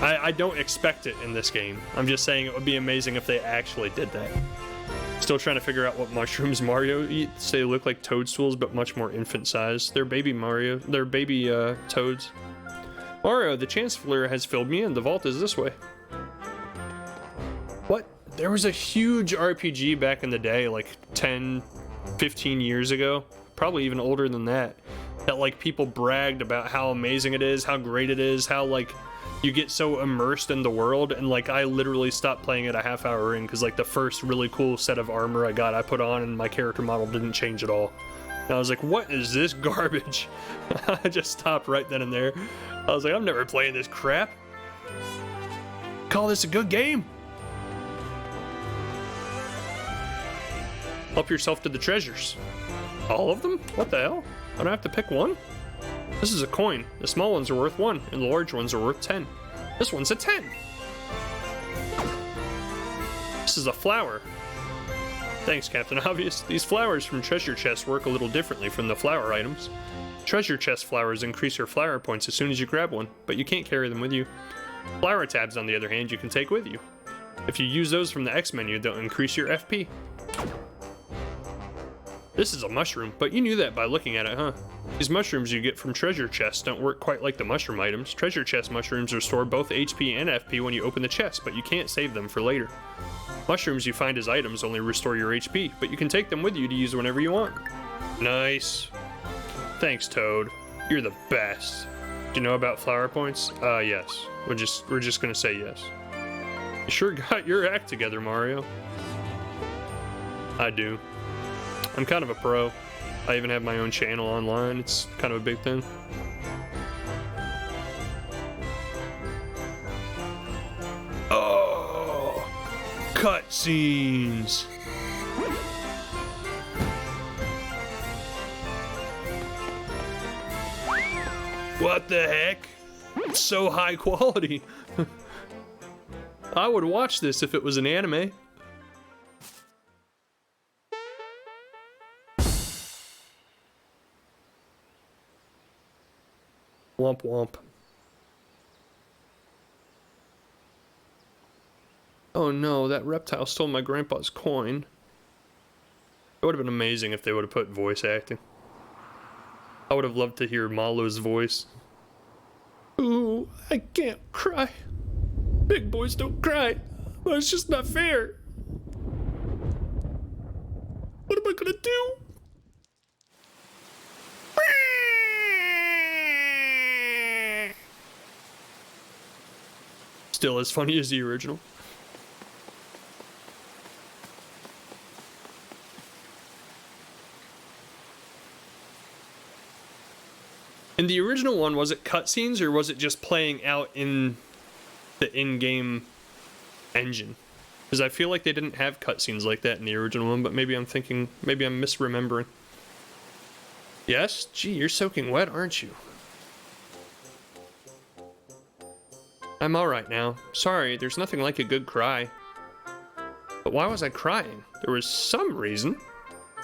Speaker 1: I don't expect it in this game. I'm just saying it would be amazing if they actually did that. Still trying to figure out what mushrooms Mario eats. They look like toadstools, but much more infant size. They're baby Mario. They're baby toads. Mario, the Chancellor has filled me in. The vault is this way. What? There was a huge RPG back in the day, like 10, 15 years ago. Probably even older than that. That like people bragged about how amazing it is, how great it is, how like you get so immersed in the world, and like I literally stopped playing it a half hour in because like the first really cool set of armor I put on and my character model didn't change at all. And I was like, what is this garbage? I just stopped right then and there. I was like, I'm never playing this crap. Call this a good game? Help yourself to the treasures. All of them? What the hell? I don't have to pick one? This is a coin. The small ones are worth 1, and the large ones are worth 10. This one's a 10. This is a flower. Thanks, Captain Obvious. These flowers from treasure chests work a little differently from the flower items. Treasure chest flowers increase your flower points as soon as you grab one, but you can't carry them with you. Flower tabs, on the other hand, you can take with you. If you use those from the X menu, they'll increase your FP. This is a mushroom, but you knew that by looking at it, huh? These mushrooms you get from treasure chests don't work quite like the mushroom items. Treasure chest mushrooms restore both HP and FP when you open the chest, but you can't save them for later. Mushrooms you find as items only restore your HP, but you can take them with you to use whenever you want. Nice. Thanks, Toad. You're the best. Do you know about flower points? Yes. We're just gonna say yes. You sure got your act together, Mario. I do. I'm kind of a pro. I even have my own channel online. It's kind of a big thing. Oh, cutscenes. What the heck? It's so high quality. I would watch this if it was an anime. Womp womp. Oh no, that reptile stole my grandpa's coin. It would have been amazing if they would have put voice acting. I would have loved to hear Malo's voice. Ooh, I can't cry. Big boys don't cry. Well, it's just not fair. What am I gonna do? Still as funny as the original. In the original one, was it cutscenes or was it just playing out in the in-game engine? Because I feel like they didn't have cutscenes like that in the original one, but maybe I'm misremembering. Yes? Gee, you're soaking wet, aren't you? I'm alright now. Sorry, there's nothing like a good cry. But why was I crying? There was some reason.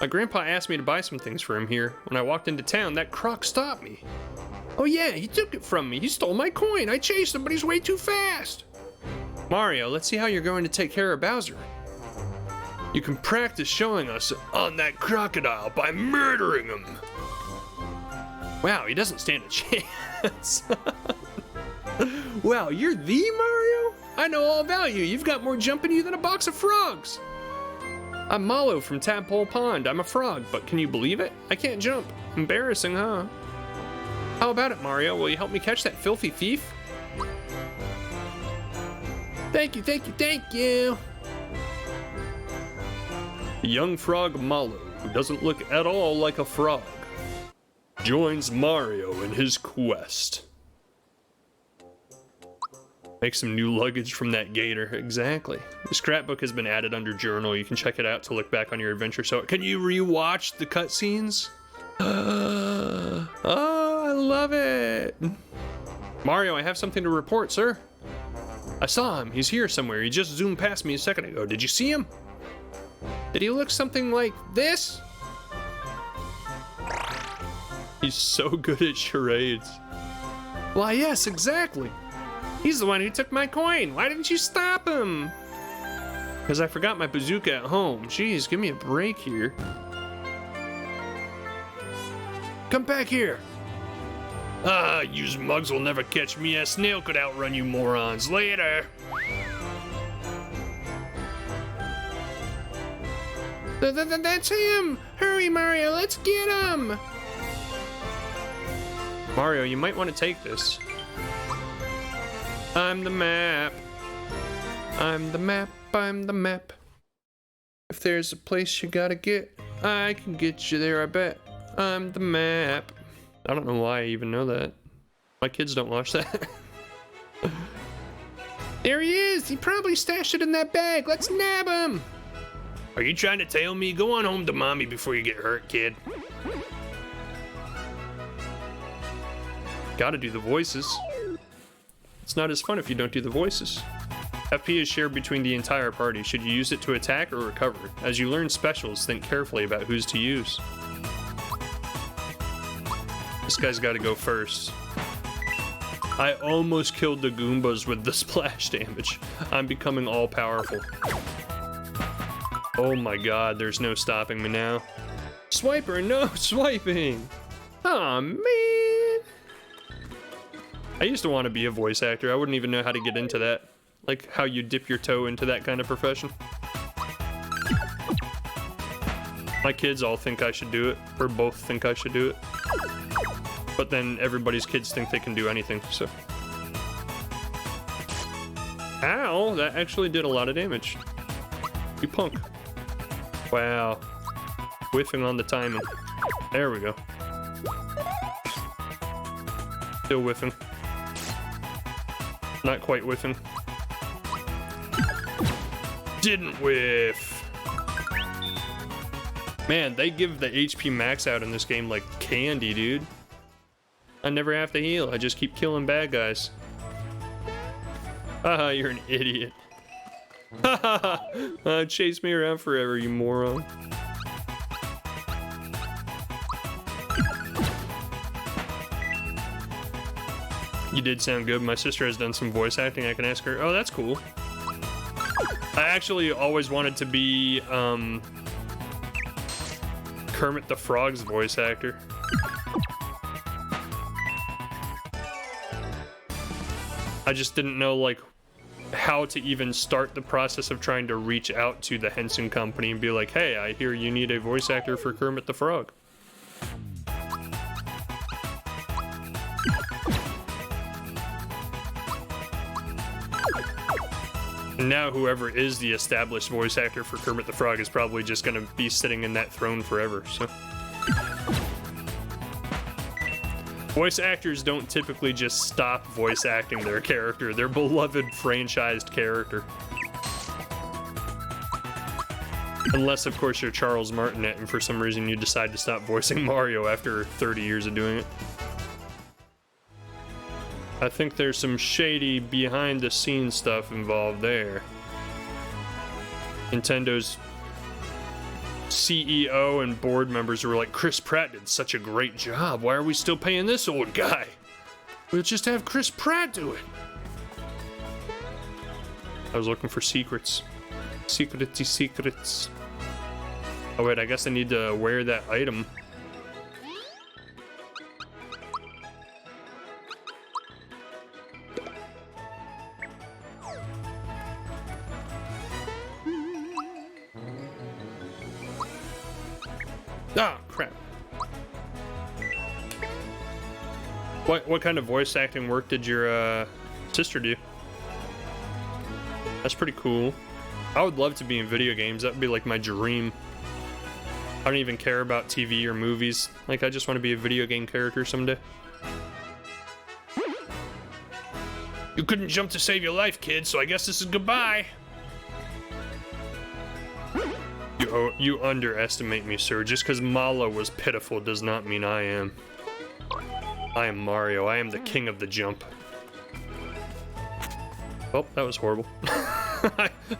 Speaker 1: My grandpa asked me to buy some things for him here. When I walked into town, that croc stopped me. Oh yeah, he took it from me. He stole my coin. I chased him, but he's way too fast. Mario, let's see how you're going to take care of Bowser. You can practice showing us on that crocodile by murdering him. Wow, he doesn't stand a chance. Wow, you're the Mario? I know all about you. You've got more jump in you than a box of frogs. I'm Malo from Tadpole Pond. I'm a frog, but can you believe it? I can't jump. Embarrassing, huh? How about it, Mario? Will you help me catch that filthy thief? Thank you, thank you, thank you. The young frog Malo, who doesn't look at all like a frog, joins Mario in his quest. Make some new luggage from that gator. Exactly. The scrapbook has been added under journal. You can check it out to look back on your adventure. So can you rewatch the cutscenes? Oh, I love it. Mario, I have something to report, sir. I saw him. He's here somewhere. He just zoomed past me a second ago. Did you see him? Did he look something like this? He's so good at charades. Why, yes, exactly. He's the one who took my coin. Why didn't you stop him? Because I forgot my bazooka at home. Jeez, give me a break here. Come back here. Ah, you mugs will never catch me. A snail could outrun you morons. Later. That's him. Hurry, Mario. Let's get him. Mario, you might want to take this. I'm the map. I'm the map. I'm the map. If there's a place you gotta get, I can get you there, I bet. I'm the map. I don't know why I even know that. My kids don't watch that. There he is. He probably stashed it in that bag. Let's nab him. Are you trying to tail me? Go on home to mommy before you get hurt, kid. Gotta do the voices. It's not as fun if you don't do the voices. FP is shared between the entire party. Should you use it to attack or recover? As you learn specials, think carefully about whose to use. This guy's gotta go first. I almost killed the Goombas with the splash damage. I'm becoming all powerful. Oh my god, there's no stopping me now. Swiper, no swiping! Aw, man! I used to want to be a voice actor. I wouldn't even know how to get into that. Like how you dip your toe into that kind of profession. My kids all think I should do it, or both think I should do it. But then everybody's kids think they can do anything, so. Ow, that actually did a lot of damage. You punk. Wow. Whiffing on the timing. There we go. Still whiffing. Not quite whiffing. Didn't whiff. Man, they give the HP max out in this game like candy, dude. I never have to heal. I just keep killing bad guys. Haha, you're an idiot. Haha, chase me around forever, you moron. You did sound good. My sister has done some voice acting. I can ask her. Oh, that's cool. I actually always wanted to be Kermit the Frog's voice actor. I just didn't know like how to even start the process of trying to reach out to the Henson Company and be like, hey, I hear you need a voice actor for Kermit the Frog. And now whoever is the established voice actor for Kermit the Frog is probably just gonna be sitting in that throne forever, so. Voice actors don't typically just stop voice acting their character, their beloved franchised character. Unless, of course, you're Charles Martinet and for some reason you decide to stop voicing Mario after 30 years of doing it. I think there's some shady behind-the-scenes stuff involved there. Nintendo's CEO and board members were like, Chris Pratt did such a great job. Why are we still paying this old guy? We'll just have Chris Pratt do it. I was looking for secrets. Secrets. Oh wait, I guess I need to wear that item. Ah, crap. What kind of voice acting work did your sister do? That's pretty cool. I would love to be in video games. That would be like my dream. I don't even care about TV or movies. Like, I just want to be a video game character someday. You couldn't jump to save your life, kid, so I guess this is goodbye. You underestimate me, sir. Just because Mala was pitiful does not mean I am. I am Mario. I am the king of the jump. Oh, that was horrible.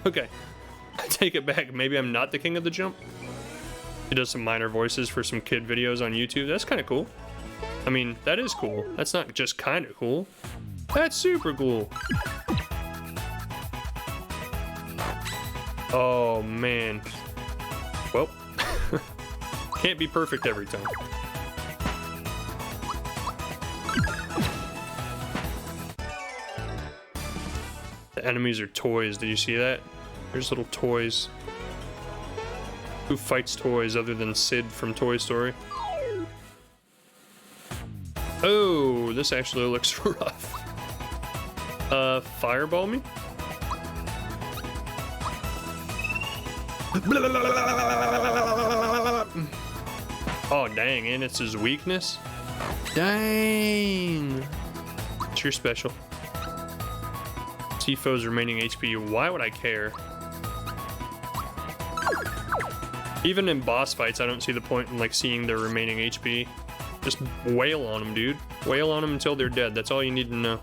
Speaker 1: Okay. I take it back. Maybe I'm not the king of the jump. He does some minor voices for some kid videos on YouTube. That's kind of cool. I mean, that is cool. That's not just kind of cool. That's super cool. Oh, man. Well, can't be perfect every time. The enemies are toys. Did you see that? There's little toys. Who fights toys other than Sid from Toy Story? Oh, this actually looks rough. Fireball me? Oh, dang, and it's his weakness? Dang! It's your special. Tifo's remaining HP. Why would I care? Even in boss fights, I don't see the point in, like, seeing their remaining HP. Just wail on them, dude. Wail on them until they're dead. That's all you need to know.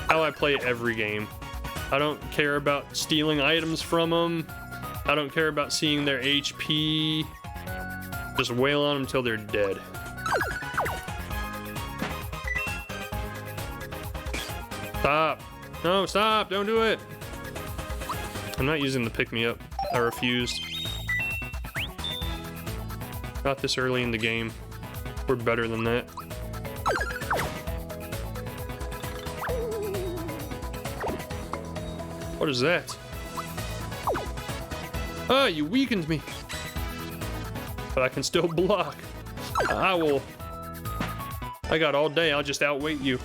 Speaker 1: How I play every game. I don't care about stealing items from them. I don't care about seeing their HP. Just wail on them until they're dead. Stop. No, stop. Don't do it. I'm not using the pick-me-up. I refused. Not this early in the game. We're better than that. What is that? Ah, you weakened me. But I can still block. I got all day. I'll just outweight you.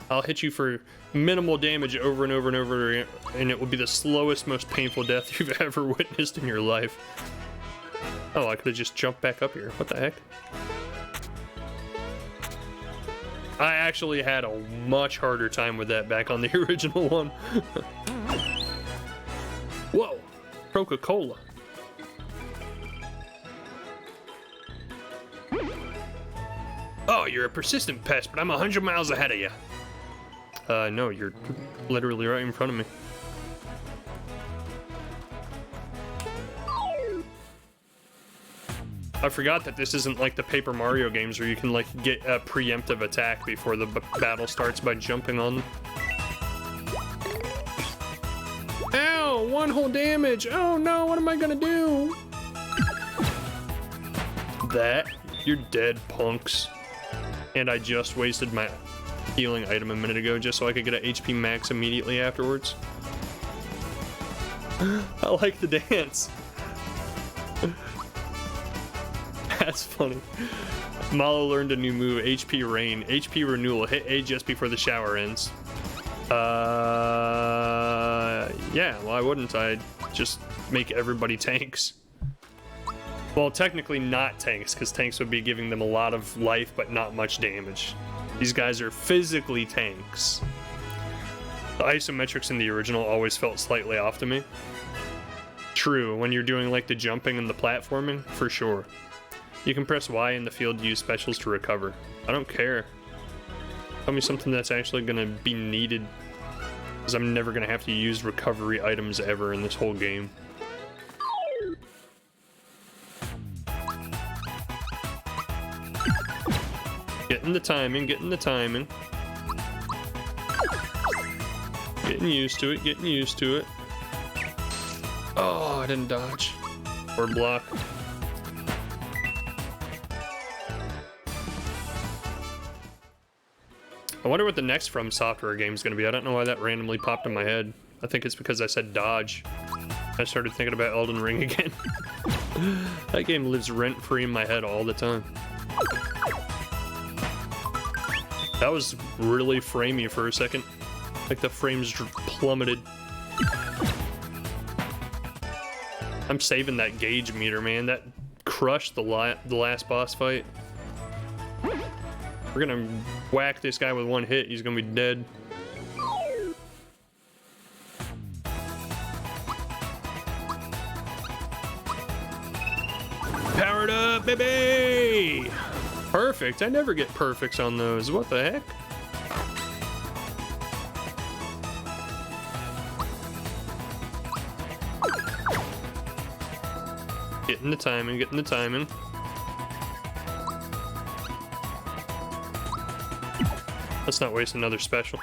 Speaker 1: I'll hit you for minimal damage over and over and over, and it will be the slowest, most painful death you've ever witnessed in your life. Oh, I could have just jumped back up here. What the heck? I actually had a much harder time with that back on the original one. Whoa, Coca-Cola. Oh, you're a persistent pest, but I'm 100 miles ahead of you. No, you're literally right in front of me. I forgot that this isn't like the Paper Mario games where you can like get a preemptive attack before the battle starts by jumping on them. Ow! 1 whole damage! Oh no, what am I gonna do? That? You're dead, punks. And I just wasted my healing item a minute ago just so I could get an HP max immediately afterwards. I like the dance. That's funny. Malo learned a new move, HP Rain. HP Renewal. Hit A just before the shower ends. Yeah, why wouldn't I just make everybody tanks? Well, technically not tanks, because tanks would be giving them a lot of life, but not much damage. These guys are physically tanks. The isometrics in the original always felt slightly off to me. True, when you're doing like the jumping and the platforming, for sure. You can press Y in the field to use specials to recover. I don't care. Tell me something that's actually gonna be needed, because I'm never gonna have to use recovery items ever in this whole game. Getting the timing, getting the timing. Getting used to it, getting used to it. Oh, I didn't dodge. Or block. I wonder what the next From Software game is going to be. I don't know why that randomly popped in my head. I think it's because I said dodge. I started thinking about Elden Ring again. That game lives rent-free in my head all the time. That was really framey for a second. Like the frames plummeted. I'm saving that gauge meter, man. That crushed the last boss fight. We're gonna whack this guy with one hit. He's gonna be dead. Powered up, baby! Perfect. I never get perfects on those. What the heck? Getting the timing, getting the timing. Let's not waste another special.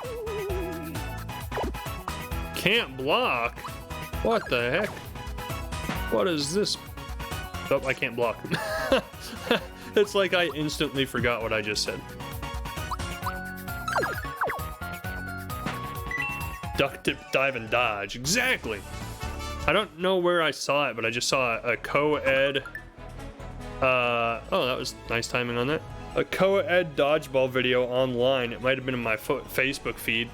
Speaker 1: Can't block? What the heck? What is this? Oh, I can't block. It's like I instantly forgot what I just said. Duck, dip, dive, and dodge. Exactly. I don't know where I saw it, but I just saw a co-ed. Oh, that was nice timing on that. A co-ed dodgeball video online. It might have been in my Facebook feed.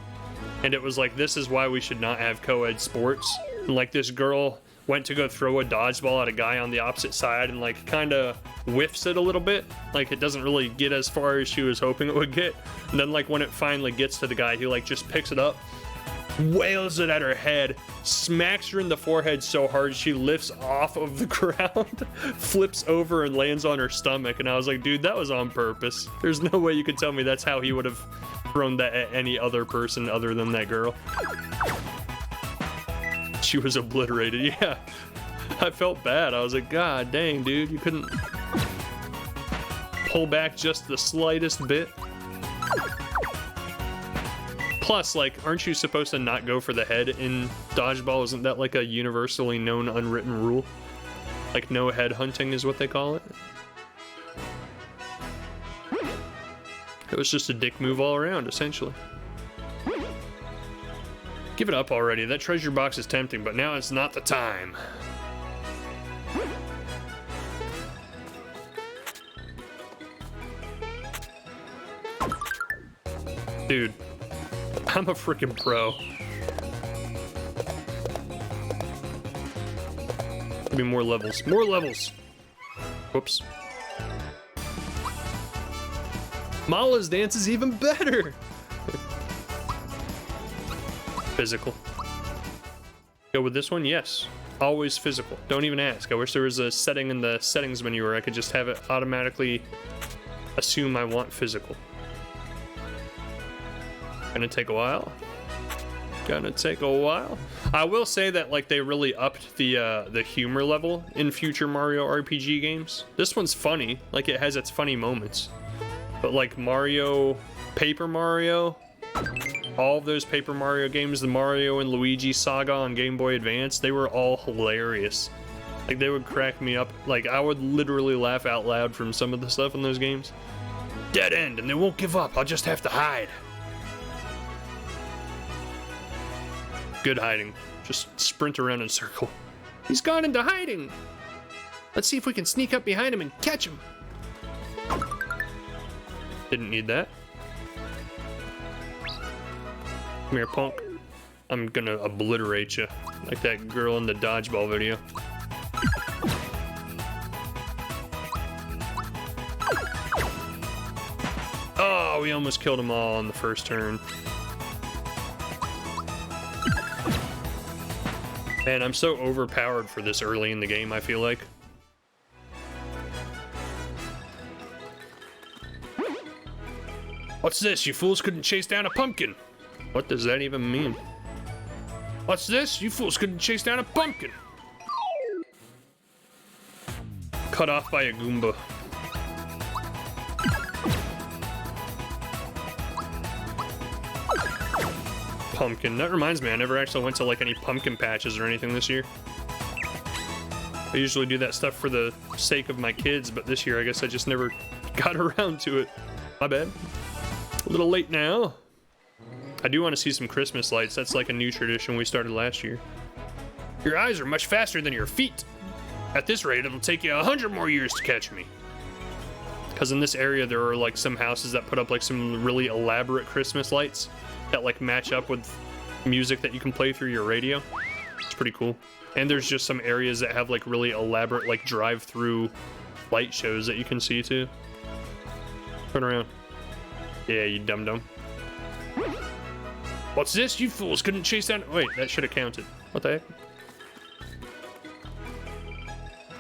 Speaker 1: And it was like, this is why we should not have co-ed sports. And like this girl went to go throw a dodgeball at a guy on the opposite side and like kind of whiffs it a little bit. Like it doesn't really get as far as she was hoping it would get. And then like when it finally gets to the guy, he like just picks it up, wails it at her head, smacks her in the forehead so hard she lifts off of the ground, flips over and lands on her stomach. And I was like, dude, that was on purpose. There's no way you could tell me that's how he would have thrown that at any other person other than that girl. She was obliterated. Yeah, I felt bad. I was like, God dang, dude, you couldn't pull back just the slightest bit. Plus, like, aren't you supposed to not go for the head in dodgeball? Isn't that like a universally known unwritten rule? Like, no head hunting is what they call it. It was just a dick move all around, essentially. Give it up already. That treasure box is tempting, but now it's not the time. Dude, I'm a freaking pro. Give me more levels. More levels! Whoops. Mala's dance is even better! Physical. Go with this one? Yes. Always physical. Don't even ask. I wish there was a setting in the settings menu where I could just have it automatically assume I want physical. Gonna take a while. Gonna take a while. I will say that like they really upped the humor level in future Mario RPG games. This one's funny, like it has its funny moments. But like Mario, Paper Mario, all of those Paper Mario games, the Mario and Luigi saga on Game Boy Advance, they were all hilarious. Like they would crack me up. Like I would literally laugh out loud from some of the stuff in those games. Dead end, and they won't give up. I'll just have to hide. Good hiding. Just sprint around in a circle. He's gone into hiding. Let's see if we can sneak up behind him and catch him. Didn't need that. Come here, punk. I'm gonna obliterate you. Like that girl in the dodgeball video. Oh, we almost killed them all on the first turn. Man, I'm so overpowered for this early in the game, I feel like. What's this? You fools couldn't chase down a pumpkin. What does that even mean? What's this? You fools couldn't chase down a pumpkin. Cut off by a Goomba. Pumpkin. That reminds me, I never actually went to like any pumpkin patches or anything this year. I usually do that stuff for the sake of my kids, but this year I guess I just never got around to it. My bad. A little late now. I do want to see some Christmas lights. That's like a new tradition we started last year. Your eyes are much faster than your feet. At this rate, it'll take you 100 more years to catch me. Because in this area, there are like some houses that put up like some really elaborate Christmas lights that like match up with music that you can play through your radio. It's pretty cool. And there's just some areas that have like really elaborate like drive-through light shows that you can see too. Turn around. Yeah, you dum-dum. What's this? You fools couldn't chase down... Wait, that should have counted. What the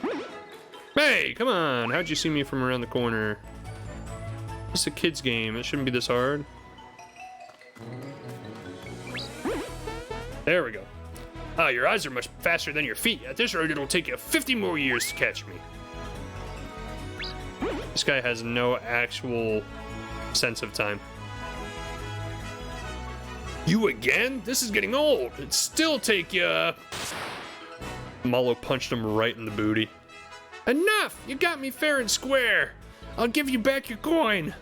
Speaker 1: heck? Hey, come on. How'd you see me from around the corner? It's a kid's game. It shouldn't be this hard. There we go. Ah, your eyes are much faster than your feet. At this rate, it'll take you 50 more years to catch me. This guy has no actual sense of time. You again? This is getting old. It'd still take you... Malo punched him right in the booty. Enough! You got me fair and square. I'll give you back your coin.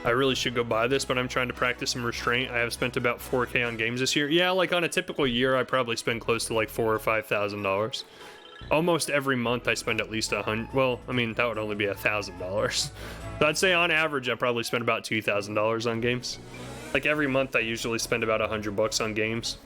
Speaker 1: I really should go buy this, but I'm trying to practice some restraint. I have spent about $4K on games this year. Yeah, like on a typical year, I probably spend close to like $4,000 or $5,000. Almost every month I spend at least $100. Well, I mean, that would only be $1,000. So I'd say on average, I probably spend about $2,000 on games. Like every month, I usually spend about $100 on games.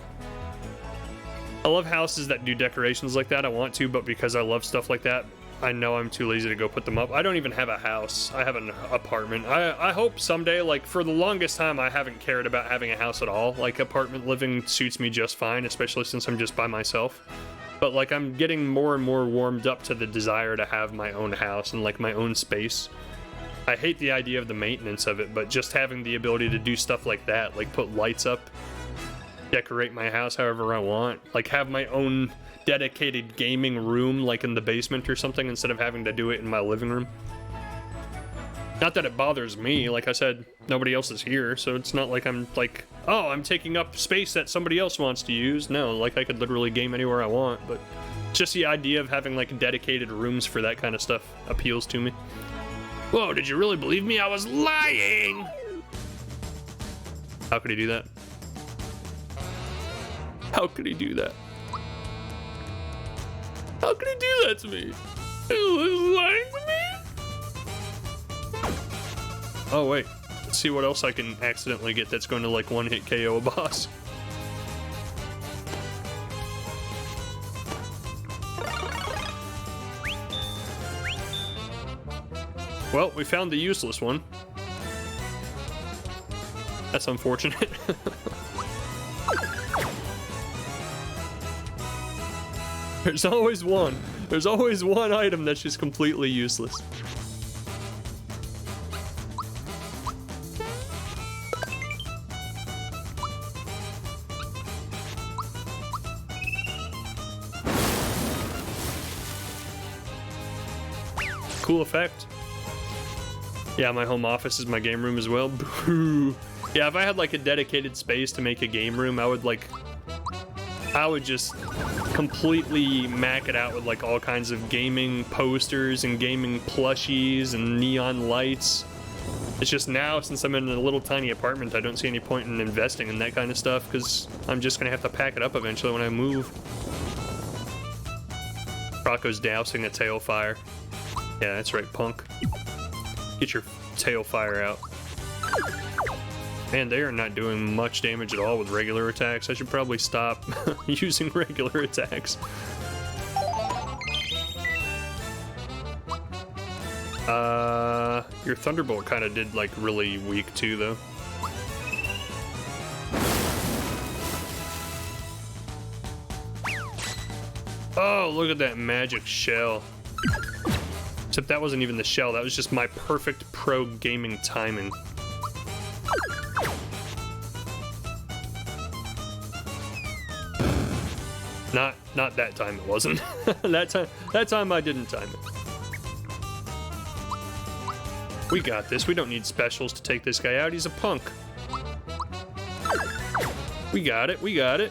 Speaker 1: I love houses that do decorations like that. I want to, but because I love stuff like that, I know I'm too lazy to go put them up. I don't even have a house. I have an apartment. I hope someday, like for the longest time, I haven't cared about having a house at all. Like apartment living suits me just fine, especially since I'm just by myself. But like I'm getting more and more warmed up to the desire to have my own house and like my own space. I hate the idea of the maintenance of it, but just having the ability to do stuff like that, like put lights up, decorate my house however I want, like have my own dedicated gaming room like in the basement or something instead of having to do it in my living room. Not that it bothers me, like I said, nobody else is here, so it's not like I'm like, oh, I'm taking up space that somebody else wants to use. No, like I could literally game anywhere I want, but just the idea of having like dedicated rooms for that kind of stuff appeals to me. Whoa, did you really believe me? I was lying! How could he do that? How could he do that? How could he do that to me? He was lying to me? Oh wait, it's see what else I can accidentally get that's going to like one-hit KO a boss. Well, we found the useless one. That's unfortunate. There's always one. There's always one item that's just completely useless. Cool effect. Yeah, my home office is my game room as well. Boo. Yeah, if I had like a dedicated space to make a game room, I would just completely mac it out with like all kinds of gaming posters and gaming plushies and neon lights. It's just now, since I'm in a little tiny apartment, I don't see any point in investing in that kind of stuff because I'm just gonna have to pack it up eventually when I move. Rocco's dousing a tail fire. Yeah, that's right, punk. Get your tail fire out. Man, they are not doing much damage at all with regular attacks. I should probably stop using regular attacks. Your Thunderbolt kind of did like really weak too, though. Oh, look at that magic shell. Except that wasn't even the shell, that was just my perfect pro gaming timing. Not that time it wasn't. that time I didn't time it. We got this. We don't need specials to take this guy out. He's a punk. We got it. We got it.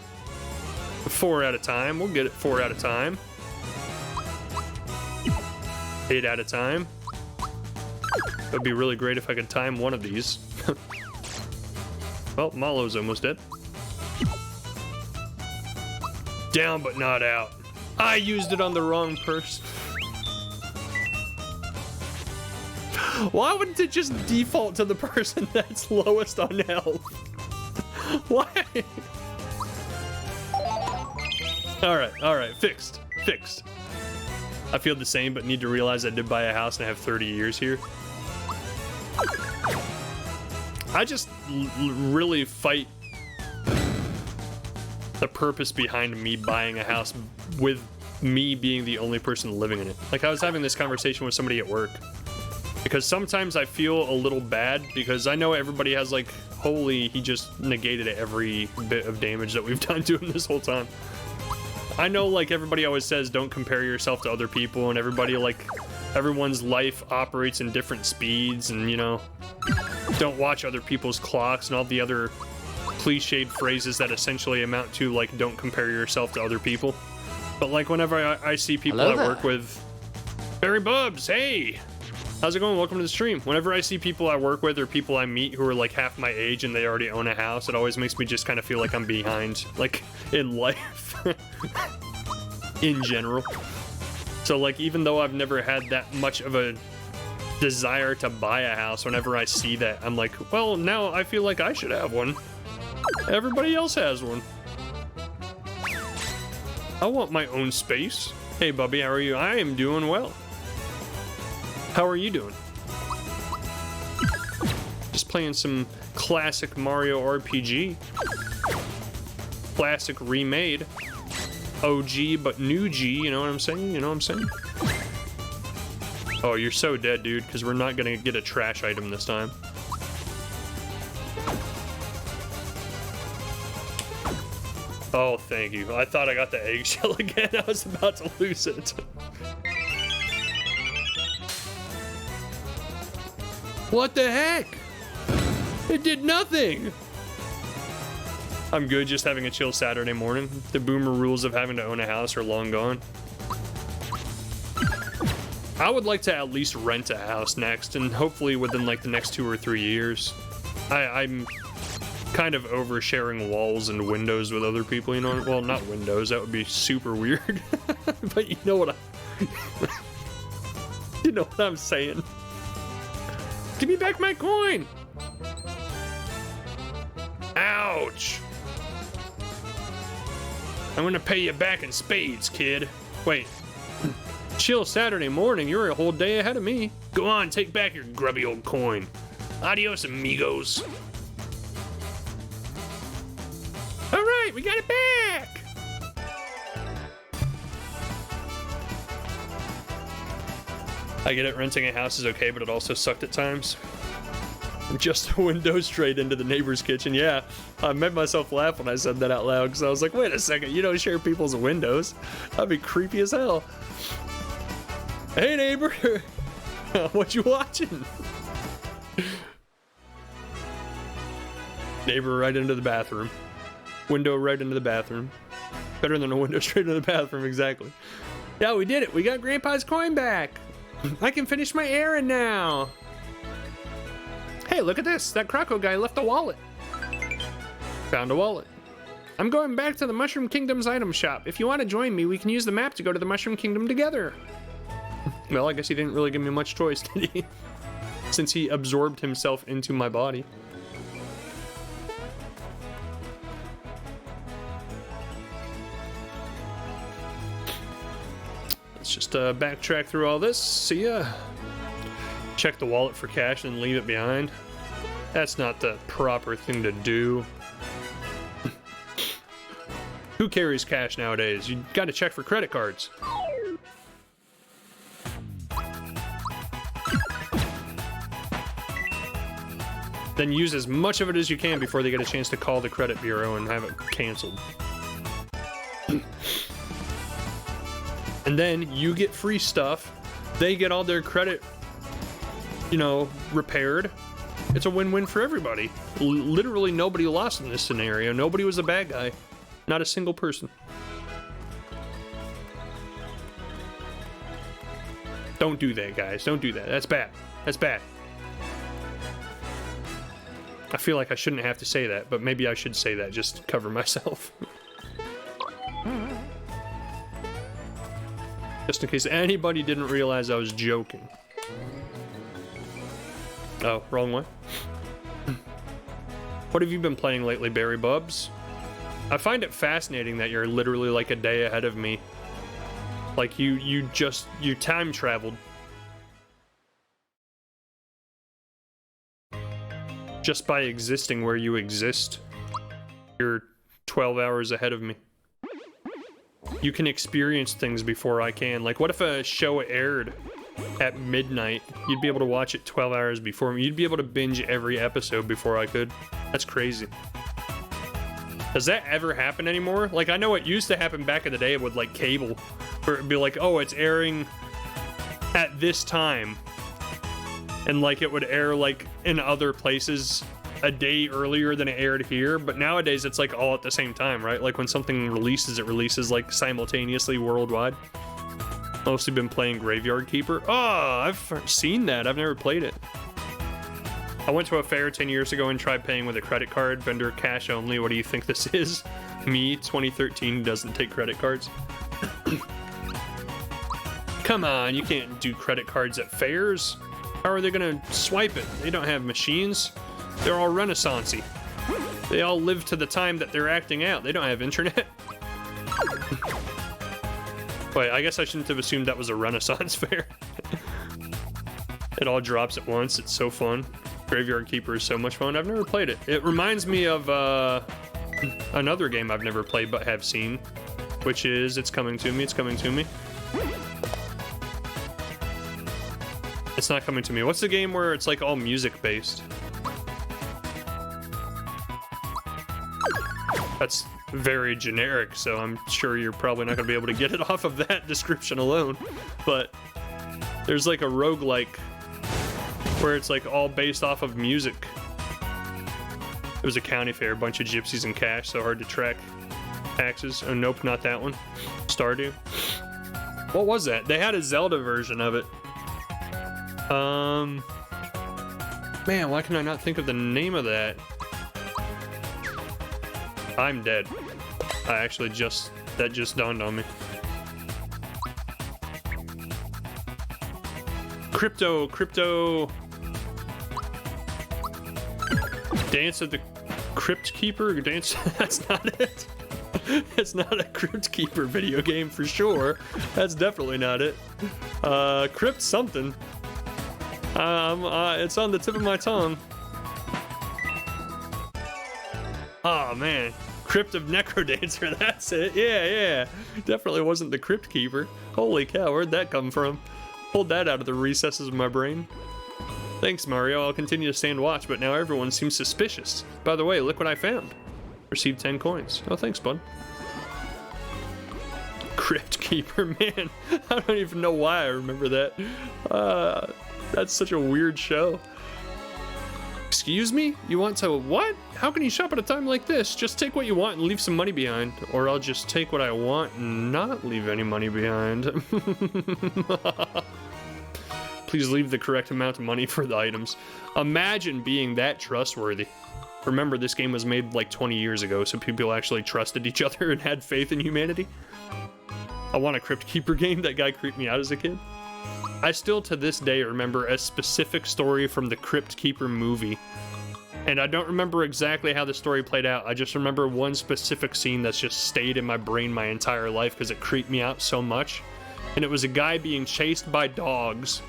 Speaker 1: 4 at a time. We'll get it 4 at a time. 8 at a time. It would be really great if I could time one of these. Well, Malo's almost dead. Down but not out. I used it on the wrong person. Why wouldn't it just default to the person that's lowest on health? Why? Alright, fixed. I feel the same, but need to realize I did buy a house and I have 30 years here. I just really fight the purpose behind me buying a house with me being the only person living in it. Like, I was having this conversation with somebody at work. Because sometimes I feel a little bad because I know everybody has like, holy, he just negated every bit of damage that we've done to him this whole time. I know like everybody always says don't compare yourself to other people, and everybody like, everyone's life operates in different speeds, and you know, don't watch other people's clocks and all the other cliched phrases that essentially amount to like don't compare yourself to other people. But like whenever I see people I work with, Barry Bubs, hey! How's it going? Welcome to the stream. Whenever I see people I work with or people I meet who are like half my age and they already own a house, it always makes me just kind of feel like I'm behind, like, in life. In general. So like, even though I've never had that much of a desire to buy a house, whenever I see that, I'm like, well, now I feel like I should have one. Everybody else has one. I want my own space. Hey, Bubby, how are you? I am doing well. How are you doing? Just playing some classic Mario RPG. Classic remade. OG, but new G, you know what I'm saying? You know what I'm saying? Oh, you're so dead, dude, because we're not gonna get a trash item this time. Oh, thank you. I thought I got the eggshell again. I was about to lose it. What the heck? It did nothing. I'm good, just having a chill Saturday morning. The boomer rules of having to own a house are long gone. I would like to at least rent a house next, and hopefully within like the next 2 or 3 years. I'm kind of oversharing walls and windows with other people, you know? Well, not windows, that would be super weird. But you know what you know what I'm saying. Give me back my coin! bitch. I'm gonna pay you back in spades, kid. Wait. Chill Saturday morning, you're a whole day ahead of me. Go on, take back your grubby old coin. Adios, amigos. All right, we got it back. I get it, renting a house is okay, but it also sucked at times. Just a window straight into the neighbor's kitchen. Yeah, I made myself laugh when I said that out loud because I was like, wait a second, you don't share people's windows. That'd be creepy as hell. Hey, neighbor, what you watching? Neighbor right into the bathroom. Window right into the bathroom. Better than a window straight into the bathroom, exactly. Yeah, we did it. We got Grandpa's coin back. I can finish my errand now. Hey, look at this. That Croco guy left a wallet. Found a wallet. I'm going back to the Mushroom Kingdom's item shop. If you want to join me, we can use the map to go to the Mushroom Kingdom together. Well, I guess he didn't really give me much choice, did he? Since he absorbed himself into my body. Let's just backtrack through all this. See ya. Check the wallet for cash and leave it behind. That's not the proper thing to do. Who carries cash nowadays? You gotta check for credit cards. Then use as much of it as you can before they get a chance to call the credit bureau and have it canceled. And then you get free stuff. They get all their credit, you know, repaired. It's a win-win for everybody. Literally nobody lost in this scenario. Nobody was a bad guy. Not a single person. Don't do that, guys. Don't do that. That's bad. That's bad. I feel like I shouldn't have to say that, but maybe I should say that just to cover myself. Just in case anybody didn't realize I was joking. Oh, wrong one. What have you been playing lately, Barry Bubs? I find it fascinating that you're literally like a day ahead of me. Like you time traveled. Just by existing where you exist. You're 12 hours ahead of me. You can experience things before I can. Like, what if a show aired at midnight? You'd be able to watch it 12 hours before me. You'd be able to binge every episode before I could. That's crazy. Does that ever happen anymore? Like, I know it used to happen back in the day with, like, cable. Where it'd be like, oh, it's airing at this time. And, like, it would air, like, in other places a day earlier than it aired here, but nowadays it's like all at the same time, right? Like when something releases, it releases like simultaneously worldwide. Mostly been playing Graveyard Keeper. Oh, I've seen that. I've never played it. I went to a fair 10 years ago and tried paying with a credit card. Vendor cash only. What do you think this is? Me, 2013, doesn't take credit cards. Come on, you can't do credit cards at fairs. How are they gonna swipe it? They don't have machines. They're all Renaissance-y. They all live to the time that they're acting out. They don't have internet. Wait, I guess I shouldn't have assumed that was a Renaissance fair. It all drops at once. It's so fun. Graveyard Keeper is so much fun. I've never played it. It reminds me of another game I've never played but have seen, which is It's Coming to Me. It's Coming to Me. It's not coming to me. What's the game where it's like all music based? That's very generic, so I'm sure you're probably not going to be able to get it off of that description alone. But there's like a roguelike where it's like all based off of music. It was a county fair, a bunch of gypsies and cash, so hard to track taxes. Oh, nope, not that one. Stardew. What was that? They had a Zelda version of it. Man, why can I not think of the name of that? I'm dead. I actually that just dawned on me. Crypto. Dance of the Crypt Keeper dance. That's not it. It's not a Crypt Keeper video game for sure. That's definitely not it. Crypt something. It's on the tip of my tongue. Oh man, Crypt of Necrodancer. That's it. Yeah. Definitely wasn't the Crypt Keeper. Holy cow, where'd that come from? Pulled that out of the recesses of my brain. Thanks, Mario. I'll continue to stand watch, but now everyone seems suspicious. By the way, look what I found. Received 10 coins. Oh, thanks, bud. Crypt Keeper, man. I don't even know why I remember that. That's such a weird show. Excuse me? You want to what? How can you shop at a time like this? Just take what you want and leave some money behind. Or I'll just take what I want and not leave any money behind. Please leave the correct amount of money for the items. Imagine being that trustworthy. Remember, this game was made like 20 years ago, so people actually trusted each other and had faith in humanity. I want a Crypt Keeper game. That guy creeped me out as a kid. I still, to this day, remember a specific story from the Crypt Keeper movie. And I don't remember exactly how the story played out. I just remember one specific scene that's just stayed in my brain my entire life because it creeped me out so much. And it was a guy being chased by dogs.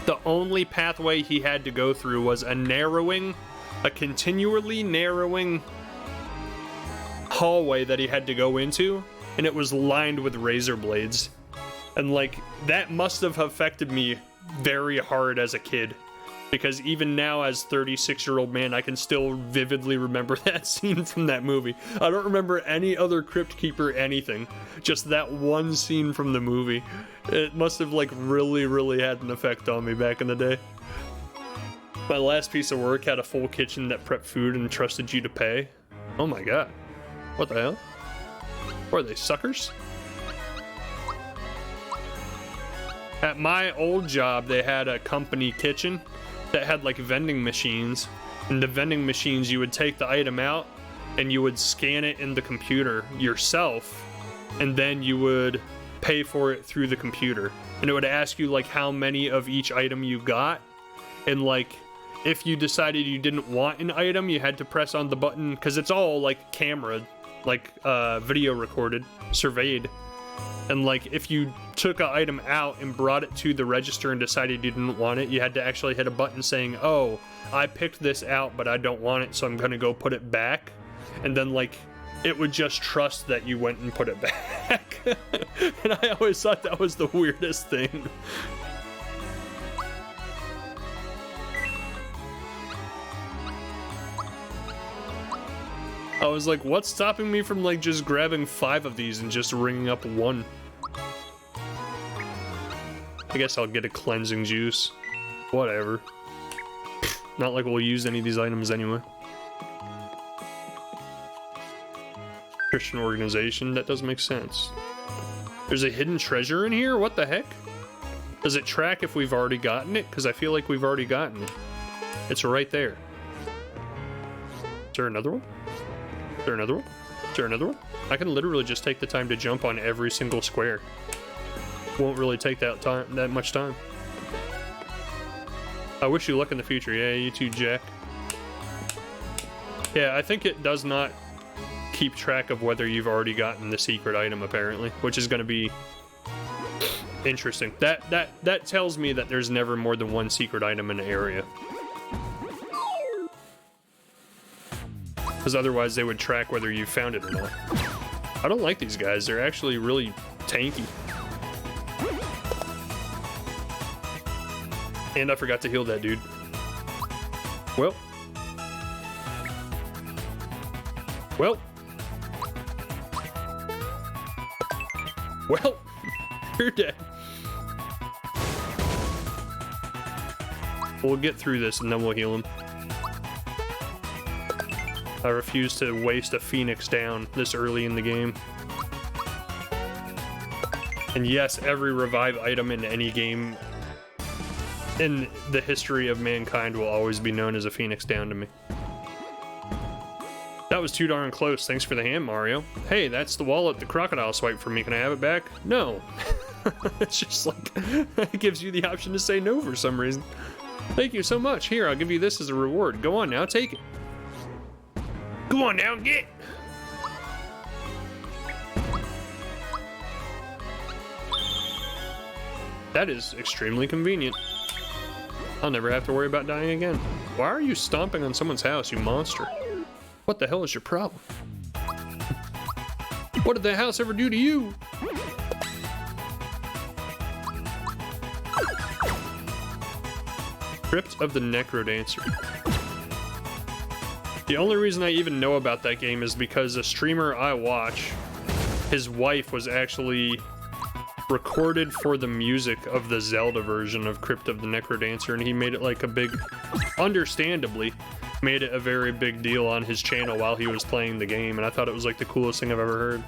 Speaker 1: The only pathway he had to go through was a continually narrowing hallway that he had to go into, and it was lined with razor blades. And like, that must have affected me very hard as a kid, because even now as 36-year-old man, I can still vividly remember that scene from that movie. I don't remember any other Crypt Keeper anything, just that one scene from the movie. It must have like really had an effect on me back in the day. My last piece of work had a full kitchen that prepped food and trusted you to pay. Oh my god. What the hell? What are they, suckers? At my old job, they had a company kitchen that had like vending machines. And the vending machines, you would take the item out and you would scan it in the computer yourself, and then you would pay for it through the computer. And it would ask you like how many of each item you got, and like if you decided you didn't want an item, you had to press on the button, because it's all like camera, like video recorded, surveyed. And like if you took an item out and brought it to the register and decided you didn't want it, you had to actually hit a button saying, oh, I picked this out but I don't want it, so I'm gonna go put it back. And then like it would just trust that you went and put it back. And I always thought that was the weirdest thing. I was like, what's stopping me from like just grabbing 5 of these and just ringing up 1? I guess I'll get a cleansing juice. Whatever. Not like we'll use any of these items anyway. Christian organization, that does make sense. There's a hidden treasure in here? What the heck? Does it track if we've already gotten it? Because I feel like we've already gotten it. It's right there. Is there another one? Is there another one? Is there another one? I can literally just take the time to jump on every single square. Won't really take that much time. I wish you luck in the future. Yeah, you too, Jack. Yeah, I think it does not keep track of whether you've already gotten the secret item, apparently, which is going to be interesting. That tells me that there's never more than one secret item in an area. Because otherwise they would track whether you found it or not. I don't like these guys. They're actually really tanky. And I forgot to heal that dude. Well. Well, you're dead. We'll get through this and then we'll heal him. I refuse to waste a Phoenix down this early in the game. And yes, every revive item in any game in the history of mankind will always be known as a Phoenix down to me. That was too darn close. Thanks for the hand, Mario. Hey, that's the wallet the crocodile swiped for me. Can I have it back? No. It's just like, it gives you the option to say no for some reason. Thank you so much. Here, I'll give you this as a reward. Go on now, take it. Come on now, get. That is extremely convenient. I'll never have to worry about dying again. Why are you stomping on someone's house, you monster? What the hell is your problem? What did the house ever do to you? Crypt of the Necrodancer. The only reason I even know about that game is because a streamer I watch, his wife was actually recorded for the music of the Zelda version of Crypt of the Necrodancer, and he made it like a big, understandably, made it a very big deal on his channel while he was playing the game, and I thought it was like the coolest thing I've ever heard.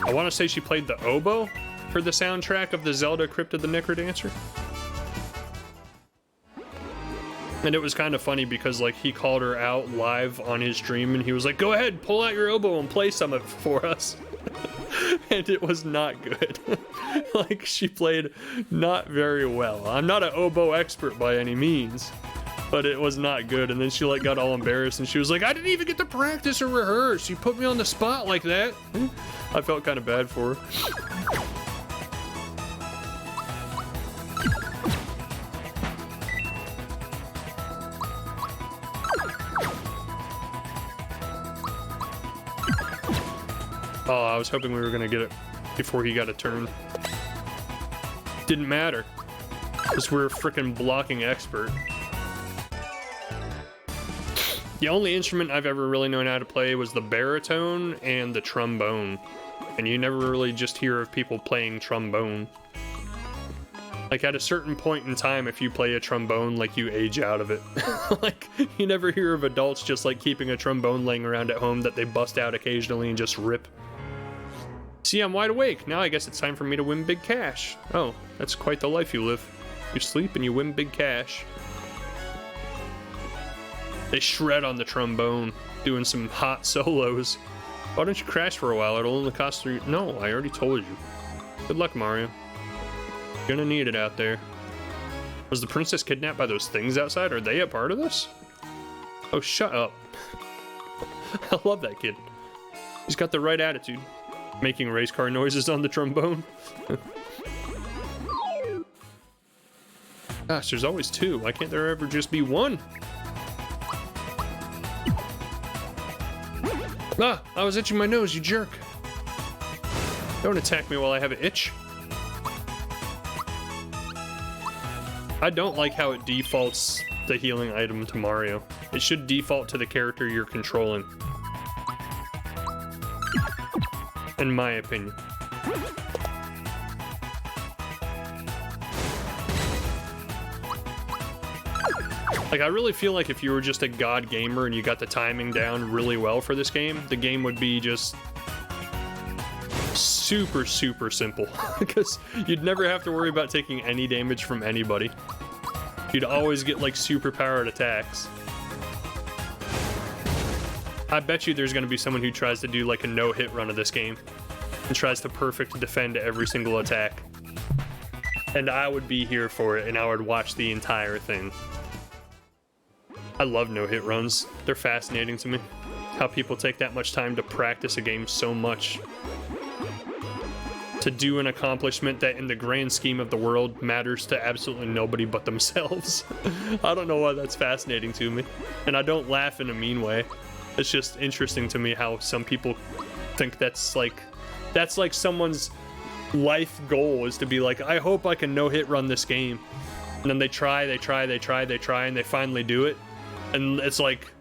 Speaker 1: I want to say she played the oboe for the soundtrack of the Zelda Crypt of the Necrodancer. And it was kind of funny because, like, he called her out live on his stream and he was like, go ahead, pull out your oboe and play some of it for us. And it was not good. Like, she played not very well. I'm not an oboe expert by any means, but it was not good. And then she, like, got all embarrassed and she was like, I didn't even get to practice or rehearse. You put me on the spot like that. I felt kind of bad for her. Oh, I was hoping we were gonna get it before he got a turn. Didn't matter, because we're a freaking blocking expert. The only instrument I've ever really known how to play was the baritone and the trombone. And you never really just hear of people playing trombone. Like, at a certain point in time, if you play a trombone, like, you age out of it. Like, you never hear of adults just, like, keeping a trombone laying around at home that they bust out occasionally and just rip. See, I'm wide awake. Now I guess it's time for me to win big cash. Oh, that's quite the life you live. You sleep and you win big cash. They shred on the trombone, doing some hot solos. Why don't you crash for a while? It'll only cost 3... No, I already told you. Good luck, Mario. You're gonna need it out there. Was the princess kidnapped by those things outside? Are they a part of this? Oh, shut up. I love that kid. He's got the right attitude. Making race car noises on the trombone. Gosh, there's always two. Why can't there ever just be one? Ah, I was itching my nose, you jerk. Don't attack me while I have an itch. I don't like how it defaults the healing item to Mario. It should default to the character you're controlling. In my opinion. Like, I really feel like if you were just a god gamer and you got the timing down really well for this game, the game would be just super, super simple. Because you'd never have to worry about taking any damage from anybody. You'd always get, like, super powered attacks. I bet you there's going to be someone who tries to do, like, a no-hit run of this game and tries to perfect defend every single attack. And I would be here for it, and I would watch the entire thing. I love no-hit runs. They're fascinating to me. How people take that much time to practice a game so much. To do an accomplishment that in the grand scheme of the world matters to absolutely nobody but themselves. I don't know why that's fascinating to me. And I don't laugh in a mean way. It's just interesting to me how some people think that's like someone's life goal is to be like, I hope I can no-hit run this game. And then they try, and they finally do it. And it's like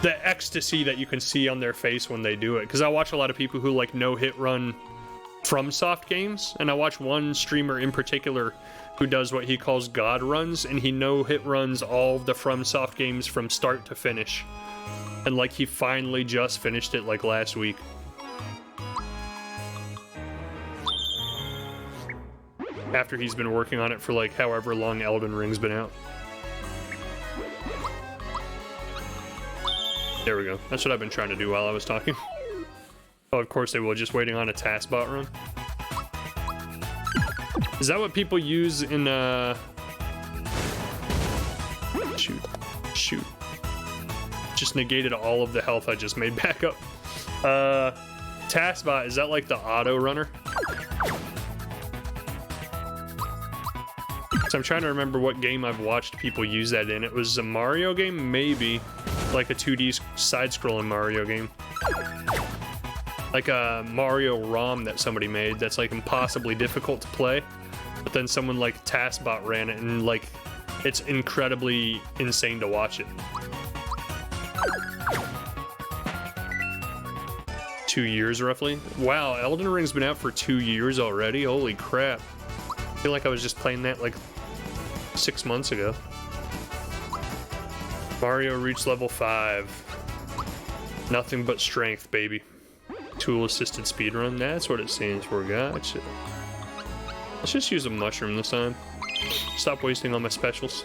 Speaker 1: the ecstasy that you can see on their face when they do it. Because I watch a lot of people who like no-hit run FromSoft games, and I watch one streamer in particular who does what he calls God runs, and he no-hit runs all of the FromSoft games from start to finish. And like he finally just finished it like last week. After he's been working on it for like however long Elden Ring's been out. There we go. That's what I've been trying to do while I was talking. Oh, of course they will. Just waiting on a TASBot run. Is that what people use in Shoot. Shoot. Just negated all of the health I just made back up. TASBot, is that like the auto runner? So I'm trying to remember what game I've watched people use that in. It was a Mario game, maybe. Like a 2D side-scrolling Mario game. Like a Mario ROM that somebody made that's like impossibly difficult to play. But then someone like TASBot ran it and like, it's incredibly insane to watch it. 2 years roughly. Wow, Elden Ring's been out for 2 years already. Holy crap. I feel like I was just playing that like 6 months ago. Mario reached level 5. Nothing but strength, baby. Tool assisted speedrun. That's what it stands for. Gotcha. Let's just use a mushroom this time. Stop wasting all my specials.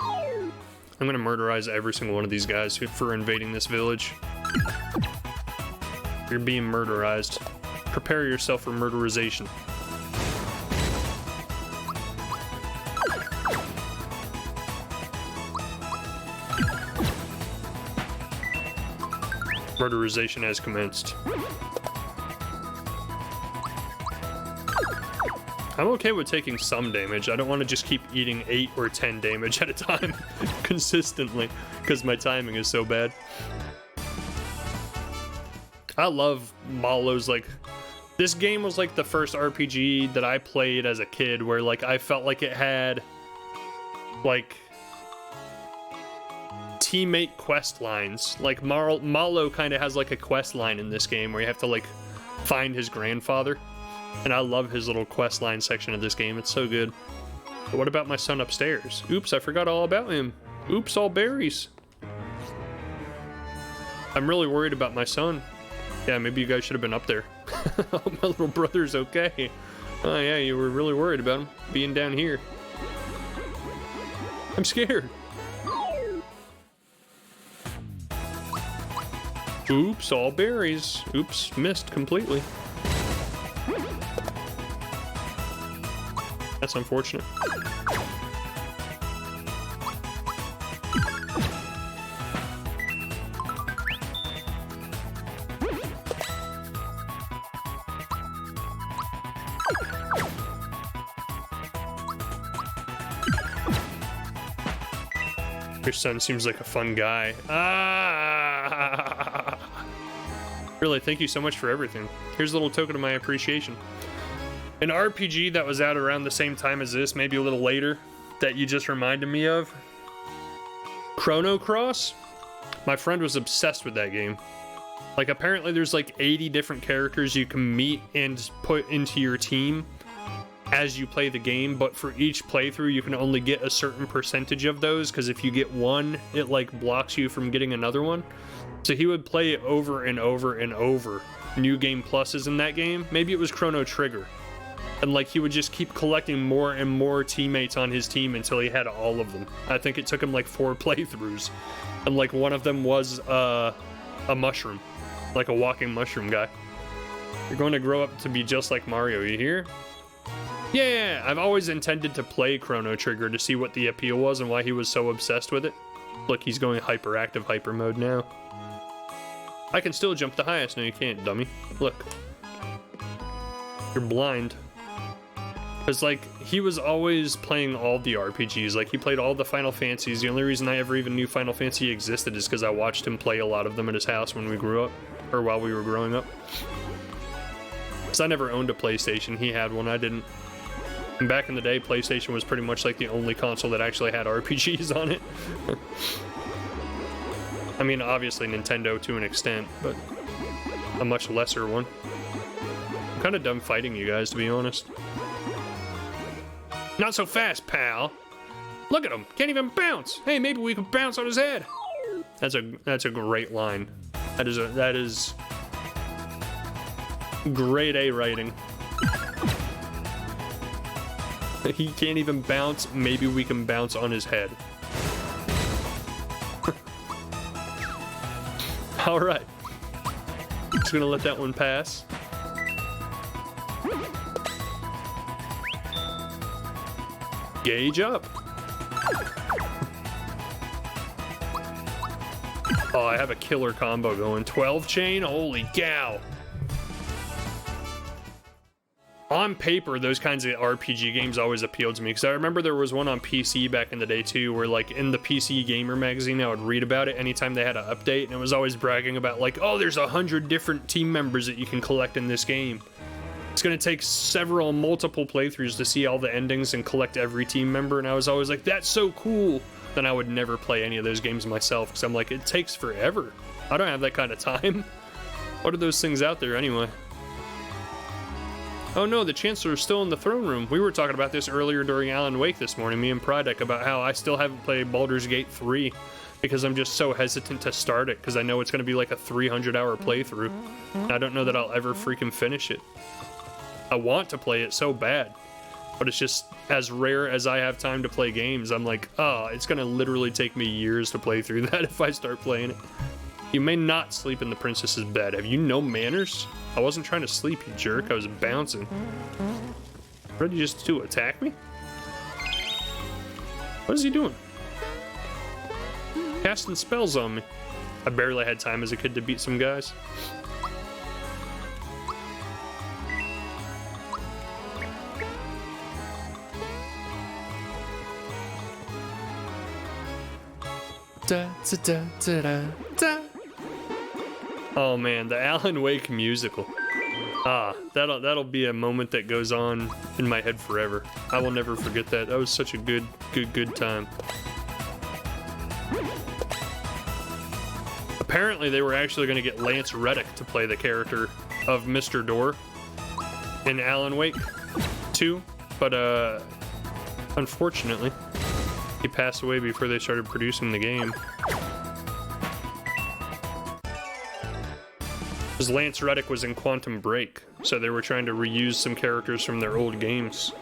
Speaker 1: I'm gonna murderize every single one of these guys for invading this village. You're being murderized. Prepare yourself for murderization. Murderization has commenced. I'm okay with taking some damage. I don't want to just keep eating 8 or 10 damage at a time consistently because my timing is so bad. I love Malo's, like, this game was like the first RPG that I played as a kid where like I felt like it had like teammate quest lines. Like Malo kind of has like a quest line in this game where you have to like find his grandfather. And I love his little quest line section of this game. It's so good. But what about my son upstairs? Oops, I forgot all about him. Oops, all berries. I'm really worried about my son. Yeah, maybe you guys should have been up there. My little brother's okay. Oh yeah, you were really worried about him being down here. I'm scared. Oops, all berries. Oops, missed completely. That's unfortunate. Your son seems like a fun guy. Ah! Really, thank you so much for everything. Here's a little token of my appreciation. An RPG that was out around the same time as this, maybe a little later, that you just reminded me of. Chrono Cross? My friend was obsessed with that game. Like, apparently there's like 80 different characters you can meet and put into your team as you play the game, but for each playthrough you can only get a certain percentage of those, because if you get one, it like blocks you from getting another one. So he would play it over and over and over. New game pluses in that game. Maybe it was Chrono Trigger. And like he would just keep collecting more and more teammates on his team until he had all of them. I think it took him like 4 playthroughs. And like one of them was a mushroom. Like a walking mushroom guy. You're going to grow up to be just like Mario, you hear? Yeah, I've always intended to play Chrono Trigger to see what the appeal was and why he was so obsessed with it. Look, he's going hyperactive hyper mode now. I can still jump the highest. No, you can't, dummy. Look. You're blind. Because, like, he was always playing all the RPGs. Like, he played all the Final Fantasies. The only reason I ever even knew Final Fantasy existed is because I watched him play a lot of them at his house when we grew up. Or while we were growing up. Because I never owned a PlayStation. He had one, I didn't. And back in the day, PlayStation was pretty much like the only console that actually had RPGs on it. I mean, obviously Nintendo to an extent, but a much lesser one. I'm kind of done fighting you guys, to be honest. Not so fast, pal. Look at him, can't even bounce. Hey, maybe we can bounce on his head. That's a great line. That is grade A writing. He can't even bounce. Maybe we can bounce on his head. All right. Just gonna let that one pass. Gauge up. Oh, I have a killer combo going. 12 chain? Holy cow. On paper, those kinds of RPG games always appealed to me, because I remember there was one on PC back in the day too, where like in the PC Gamer magazine I would read about it anytime they had an update, and it was always bragging about like, oh, there's 100 different team members that you can collect in this game. It's gonna take multiple playthroughs to see all the endings and collect every team member, and I was always like, that's so cool. Then I would never play any of those games myself, because I'm like, it takes forever. I don't have that kind of time. What are those things out there anyway? Oh no, the Chancellor's still in the throne room. We were talking about this earlier during Alan Wake this morning, me and Prydeck, about how I still haven't played Baldur's Gate 3 because I'm just so hesitant to start it, because I know it's going to be like a 300-hour playthrough. And I don't know that I'll ever freaking finish it. I want to play it so bad, but it's just, as rare as I have time to play games, I'm like, oh, it's going to literally take me years to play through that if I start playing it. You may not sleep in the princess's bed. Have you no manners? I wasn't trying to sleep, you jerk. I was bouncing. What did you just do? Attack me? What is he doing? Casting spells on me. I barely had time as a kid to beat some guys. Da, da, da, da, da, da. Oh man, the Alan Wake musical. Ah, that'll be a moment that goes on in my head forever. I will never forget that. That was such a good time. Apparently they were actually going to get Lance Reddick to play the character of Mr. Door in Alan Wake 2, but unfortunately he passed away before they started producing the game. Because Lance Reddick was in Quantum Break, so they were trying to reuse some characters from their old games.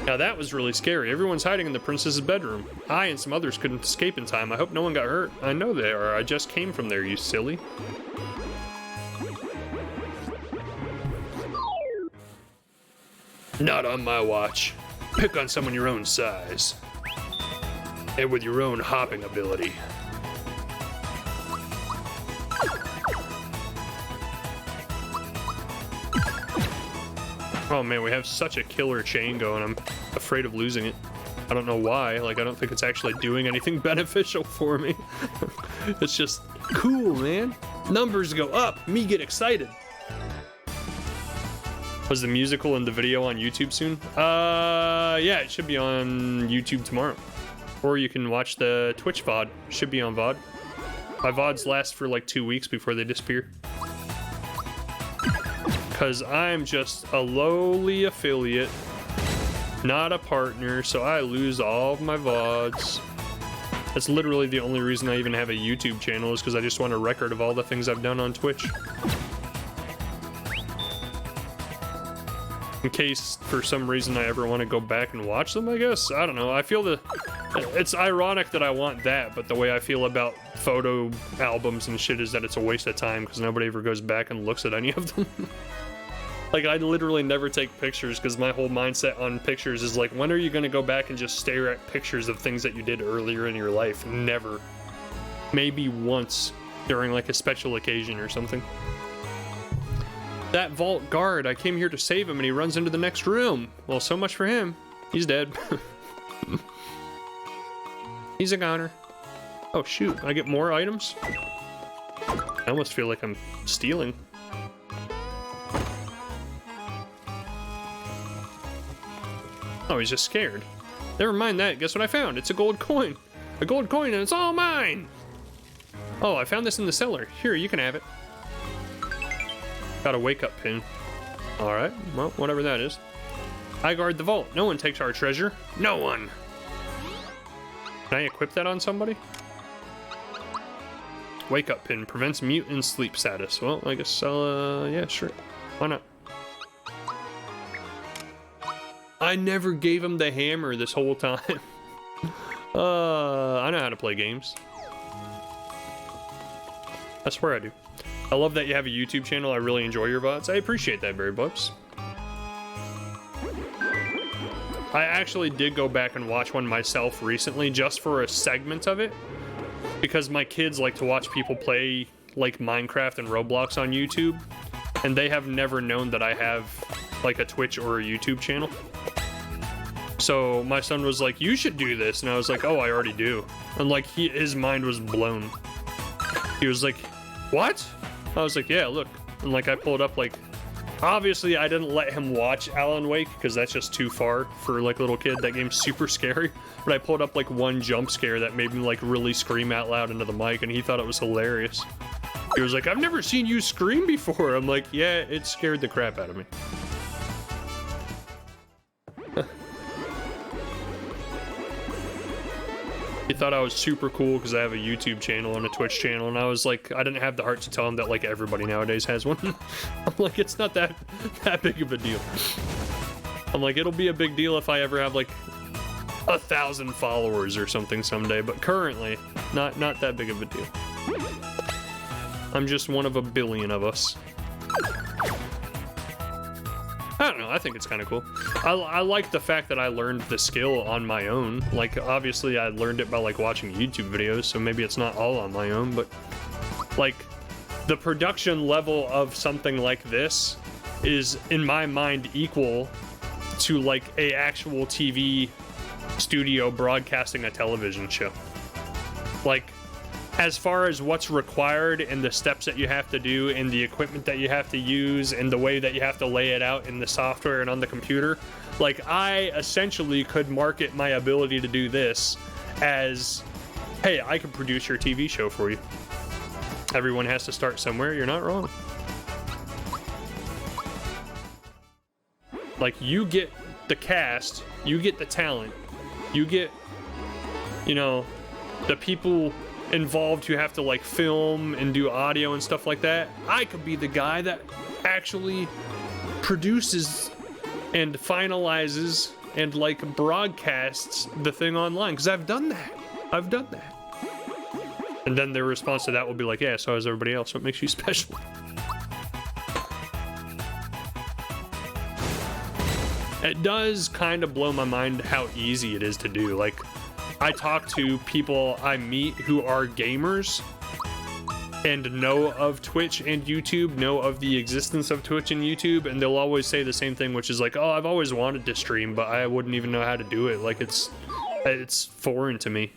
Speaker 1: Now that was really scary. Everyone's hiding in the princess's bedroom. I and some others couldn't escape in time. I hope no one got hurt. I know they are. I just came from there, you silly. Not on my watch. Pick on someone your own size. And with your own hopping ability. Oh man, we have such a killer chain going. I'm afraid of losing it. I don't know why. Like, I don't think it's actually doing anything beneficial for me. It's just cool, man. Numbers go up. Me get excited. Was the musical and the video on YouTube soon? Yeah, it should be on YouTube tomorrow. Or you can watch the Twitch VOD. Should be on VOD. My VODs last for like 2 weeks before they disappear. Because I'm just a lowly affiliate, not a partner, so I lose all of my VODs. That's literally the only reason I even have a YouTube channel, is because I just want a record of all the things I've done on Twitch. In case, for some reason, I ever want to go back and watch them, I guess. I don't know. I feel it's ironic that I want that, but the way I feel about photo albums and shit is that it's a waste of time, because nobody ever goes back and looks at any of them. Like, I literally never take pictures, because my whole mindset on pictures is like, when are you going to go back and just stare at pictures of things that you did earlier in your life? Never. Maybe once during like a special occasion or something. That vault guard, I came here to save him and he runs into the next room. Well, so much for him. He's dead. He's a goner. Oh shoot, I get more items? I almost feel like I'm stealing. Oh, he's just scared. Never mind that. Guess what I found? It's a gold coin. A gold coin, and it's all mine! Oh, I found this in the cellar. Here, you can have it. Got a wake-up pin. Alright, well, whatever that is. I guard the vault. No one takes our treasure. No one! Can I equip that on somebody? Wake-up pin. Prevents mute and sleep status. Well, I guess I'll, yeah, sure. Why not? I never gave him the hammer this whole time. I know how to play games. I swear I do. I love that you have a YouTube channel. I really enjoy your VODs. I appreciate that, Berry Bubs. I actually did go back and watch one myself recently, just for a segment of it. because my kids like to watch people play like Minecraft and Roblox on YouTube, and they have never known that I have like a Twitch or a YouTube channel. So my son was like, you should do this, and I was like, oh, I already do. And like his mind was blown. He was like, what? I was like, yeah, look. And like I pulled up, like, obviously I didn't let him watch Alan Wake because that's just too far for like a little kid. That game's super scary. But I pulled up like one jump scare that made me like really scream out loud into the mic, and he thought it was hilarious. He was like, I've never seen you scream before. I'm like, yeah, it scared the crap out of me. He thought I was super cool because I have a YouTube channel and a Twitch channel, and I was like, I didn't have the heart to tell him that like everybody nowadays has one. I'm like, it's not that big of a deal. I'm like, it'll be a big deal if I ever have like 1,000 followers or something someday, but currently, not that big of a deal. I'm just one of a billion of us. I don't know, I think it's kind of cool. I like the fact that I learned the skill on my own. Like, obviously I learned it by like watching YouTube videos, so maybe it's not all on my own, but like the production level of something like this is in my mind equal to like a actual TV studio broadcasting a television show. Like, as far as what's required and the steps that you have to do and the equipment that you have to use and the way that you have to lay it out in the software and on the computer, like, I essentially could market my ability to do this as, hey, I can produce your TV show for you. Everyone has to start somewhere. You're not wrong. Like, you get the cast, you get the talent, you get, you know, the people involved who have to like film and do audio and stuff like that. I could be the guy that actually produces and finalizes and like broadcasts the thing online, because I've done that. And then their response to that will be like, yeah, so is everybody else. What makes you special? It does kind of blow my mind how easy it is to do. Like, I talk to people I meet who are gamers and know of Twitch and YouTube, know of the existence of Twitch and YouTube, and they'll always say the same thing, which is like, oh, I've always wanted to stream, but I wouldn't even know how to do it. Like, it's foreign to me.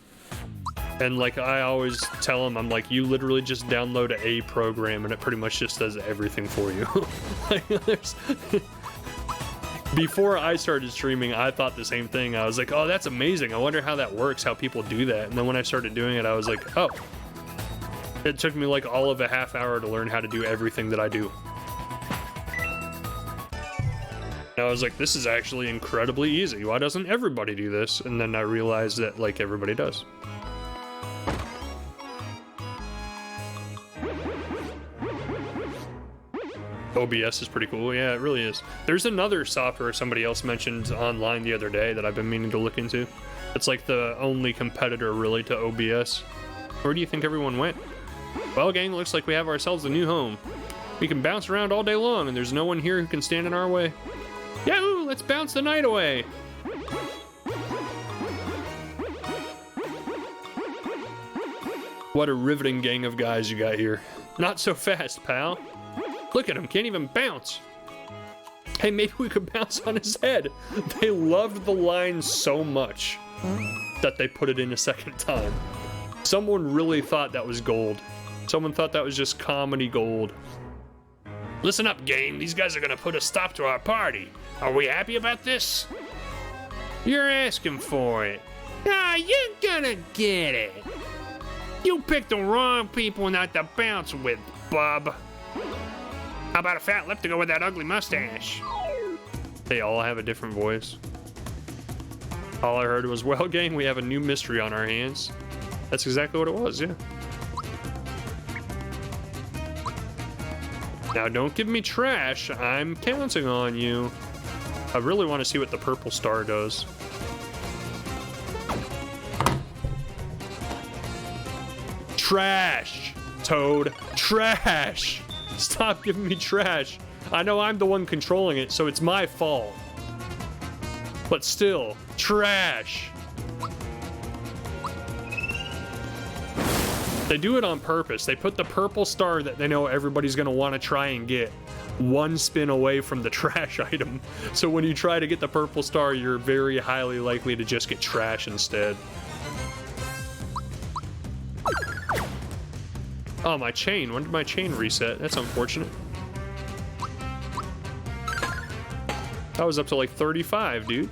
Speaker 1: And like, I always tell them, I'm like, you literally just download a program and it pretty much just does everything for you. Like, before I started streaming, I thought the same thing. I was like, oh, that's amazing. I wonder how that works, how people do that. And then when I started doing it, I was like, oh. It took me like all of a half hour to learn how to do everything that I do. And I was like, this is actually incredibly easy. Why doesn't everybody do this? And then I realized that like everybody does. OBS is pretty cool. Yeah, it really is. There's another software somebody else mentioned online the other day that I've been meaning to look into. It's like the only competitor really to OBS. Where do you think everyone went? Well, gang, looks like we have ourselves a new home. We can bounce around all day long, and there's no one here who can stand in our way. Yahoo! Let's bounce the night away! What a riveting gang of guys you got here. Not so fast, pal. Look at him, can't even bounce. Hey, maybe we could bounce on his head. They loved the line so much that they put it in a second time. Someone really thought that was gold. Someone thought that was just comedy gold. Listen up, gang. These guys are gonna put a stop to our party. Are we happy about this? You're asking for it. Ah, you're gonna get it. You picked the wrong people not to bounce with, bub. How about a fat lip to go with that ugly mustache? They all have a different voice. All I heard was, well, gang, we have a new mystery on our hands. That's exactly what it was, yeah. Now, don't give me trash. I'm counting on you. I really want to see what the purple star does. Trash, Toad. Trash. Stop giving me trash. I know I'm the one controlling it, so it's my fault. But still, trash.
Speaker 2: They do it on purpose. They put the purple star that they know everybody's going to want to try and get one spin away from the trash item. So when you try to get the purple star, you're very highly likely to just get trash instead. Oh, my chain. When did my chain reset? That's unfortunate. I was up to like 35, dude.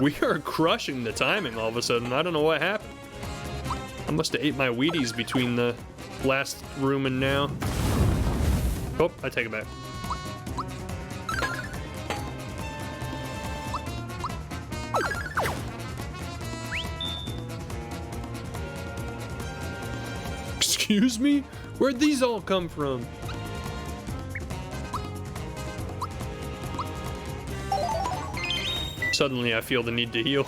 Speaker 2: We are crushing the timing all of a sudden. I don't know what happened. I must have ate my Wheaties between the last room and now. Oh, I take it back. Excuse me? Where'd these all come from? Suddenly I feel the need to heal.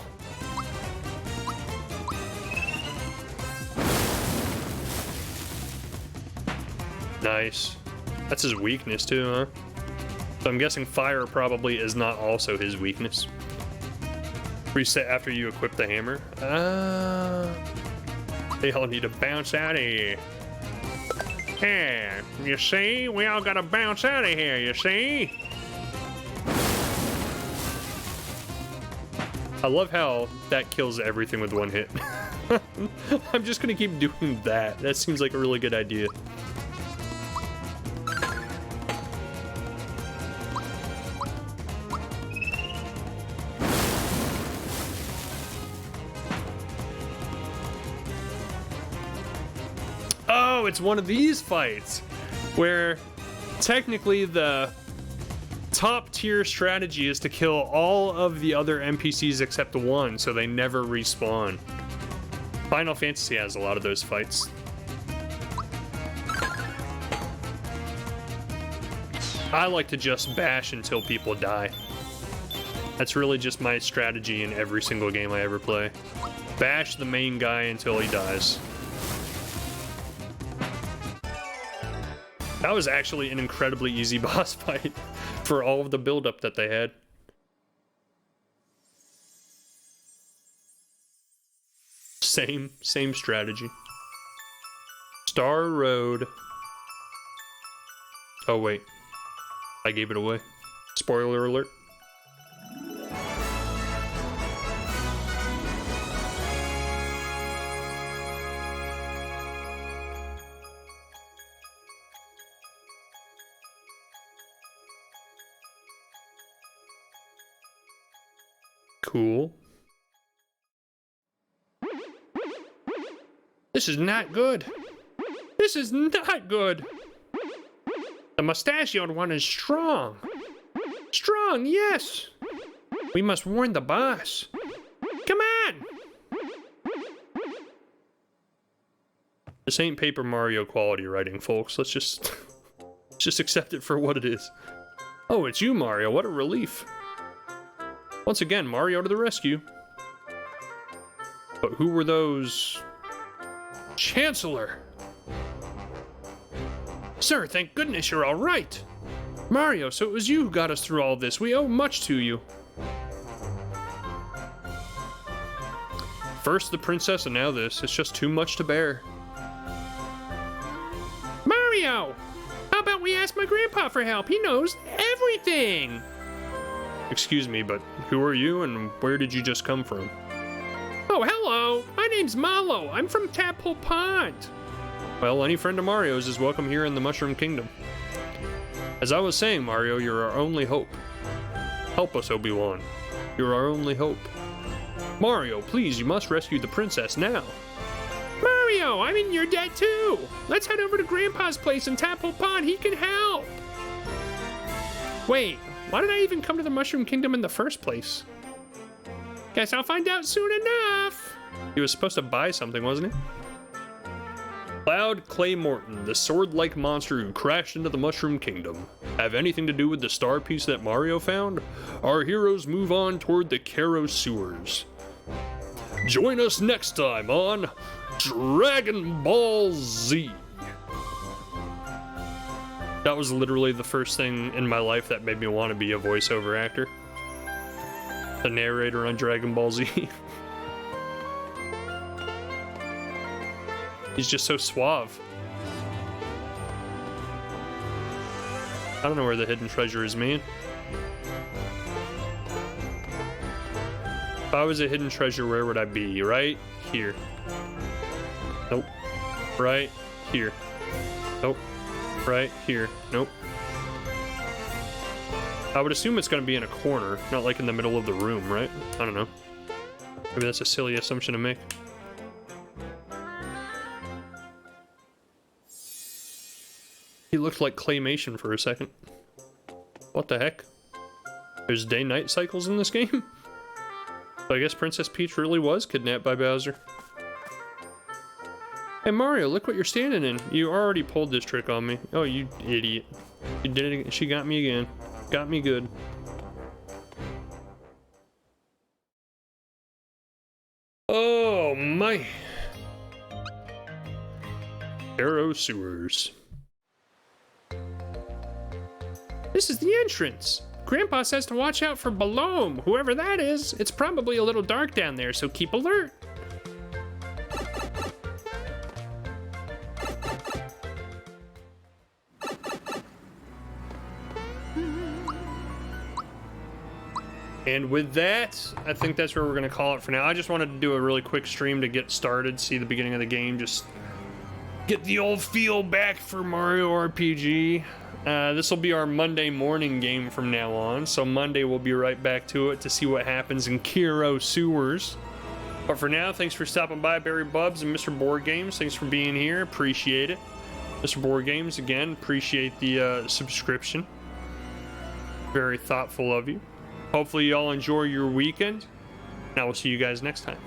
Speaker 2: Nice. That's his weakness too, huh? So I'm guessing fire probably is not also his weakness. Reset after you equip the hammer. They all need to bounce out of here. Yeah, you see? We all gotta bounce out of here, you see? I love how that kills everything with one hit. I'm just gonna keep doing that. That seems like a really good idea. Oh, it's one of these fights where technically the top tier strategy is to kill all of the other NPCs except one, so they never respawn. Final Fantasy has a lot of those fights. I like to just bash until people die. That's really just my strategy in every single game I ever play. Bash the main guy until he dies. That was actually an incredibly easy boss fight for all of the buildup that they had. Same strategy. Star Road. Oh wait, I gave it away. Spoiler alert. Cool. This is not good. This is not good. The mustachioed one is strong. Strong, yes. We must warn the boss. Come on. This ain't Paper Mario quality writing, folks. Let's just accept it for what it is. Oh, it's you, Mario. What a relief. Once again, Mario to the rescue. But who were those? Chancellor! Sir, thank goodness you're all right. Mario, so it was you who got us through all this. We owe much to you. First the princess and now this. It's just too much to bear. Mario! How about we ask my grandpa for help? He knows everything! Excuse me, but who are you and where did you just come from? Oh, hello! My name's Mallow. I'm from Tadpole Pond. Well, any friend of Mario's is welcome here in the Mushroom Kingdom. As I was saying, Mario, you're our only hope. Help us, Obi-Wan. You're our only hope. Mario, please, you must rescue the princess now. Mario, I'm in your debt too. Let's head over to Grandpa's place in Tadpole Pond. He can help. Wait. Why did I even come to the Mushroom Kingdom in the first place? Guess I'll find out soon enough. He was supposed to buy something, wasn't he? Cloud Clay Morton, the sword-like monster who crashed into the Mushroom Kingdom. Have anything to do with the star piece that Mario found? Our heroes move on toward the Kero sewers. Join us next time on Dragon Ball Z. That was literally the first thing in my life that made me want to be a voiceover actor.
Speaker 1: The narrator on Dragon Ball Z. He's just so suave. I don't know where the hidden treasure is, man. If I was a hidden treasure, where would I be? Right here. Nope. Right here. Nope. Right here. Nope. I would assume it's going to be in a corner, not like in the middle of the room, right? I don't know. Maybe that's a silly assumption to make. He looked like claymation for a second. What the heck? There's day-night cycles in this game? So I guess Princess Peach really was kidnapped by Bowser. Hey Mario, look what you're standing in. You already pulled this trick on me. Oh, you idiot. You did it again. She got me again. Got me good. Oh my. Arrow Sewers.
Speaker 2: This is the entrance. Grandpa says to watch out for Balom, whoever that is. It's probably a little dark down there, so keep alert.
Speaker 1: And with that, I think that's where we're going to call it for now. I just wanted to do a really quick stream to get started, see the beginning of the game, just get the old feel back for Mario RPG. This will be our Monday morning game from now on, so Monday we'll be right back to it to see what happens in Kero Sewers. But for now, thanks for stopping by, Barry Bubs and Mr. Board Games. Thanks for being here. Appreciate it. Mr. Board Games, again, appreciate the subscription. Very thoughtful of you. Hopefully you all enjoy your weekend, and I will see you guys next time.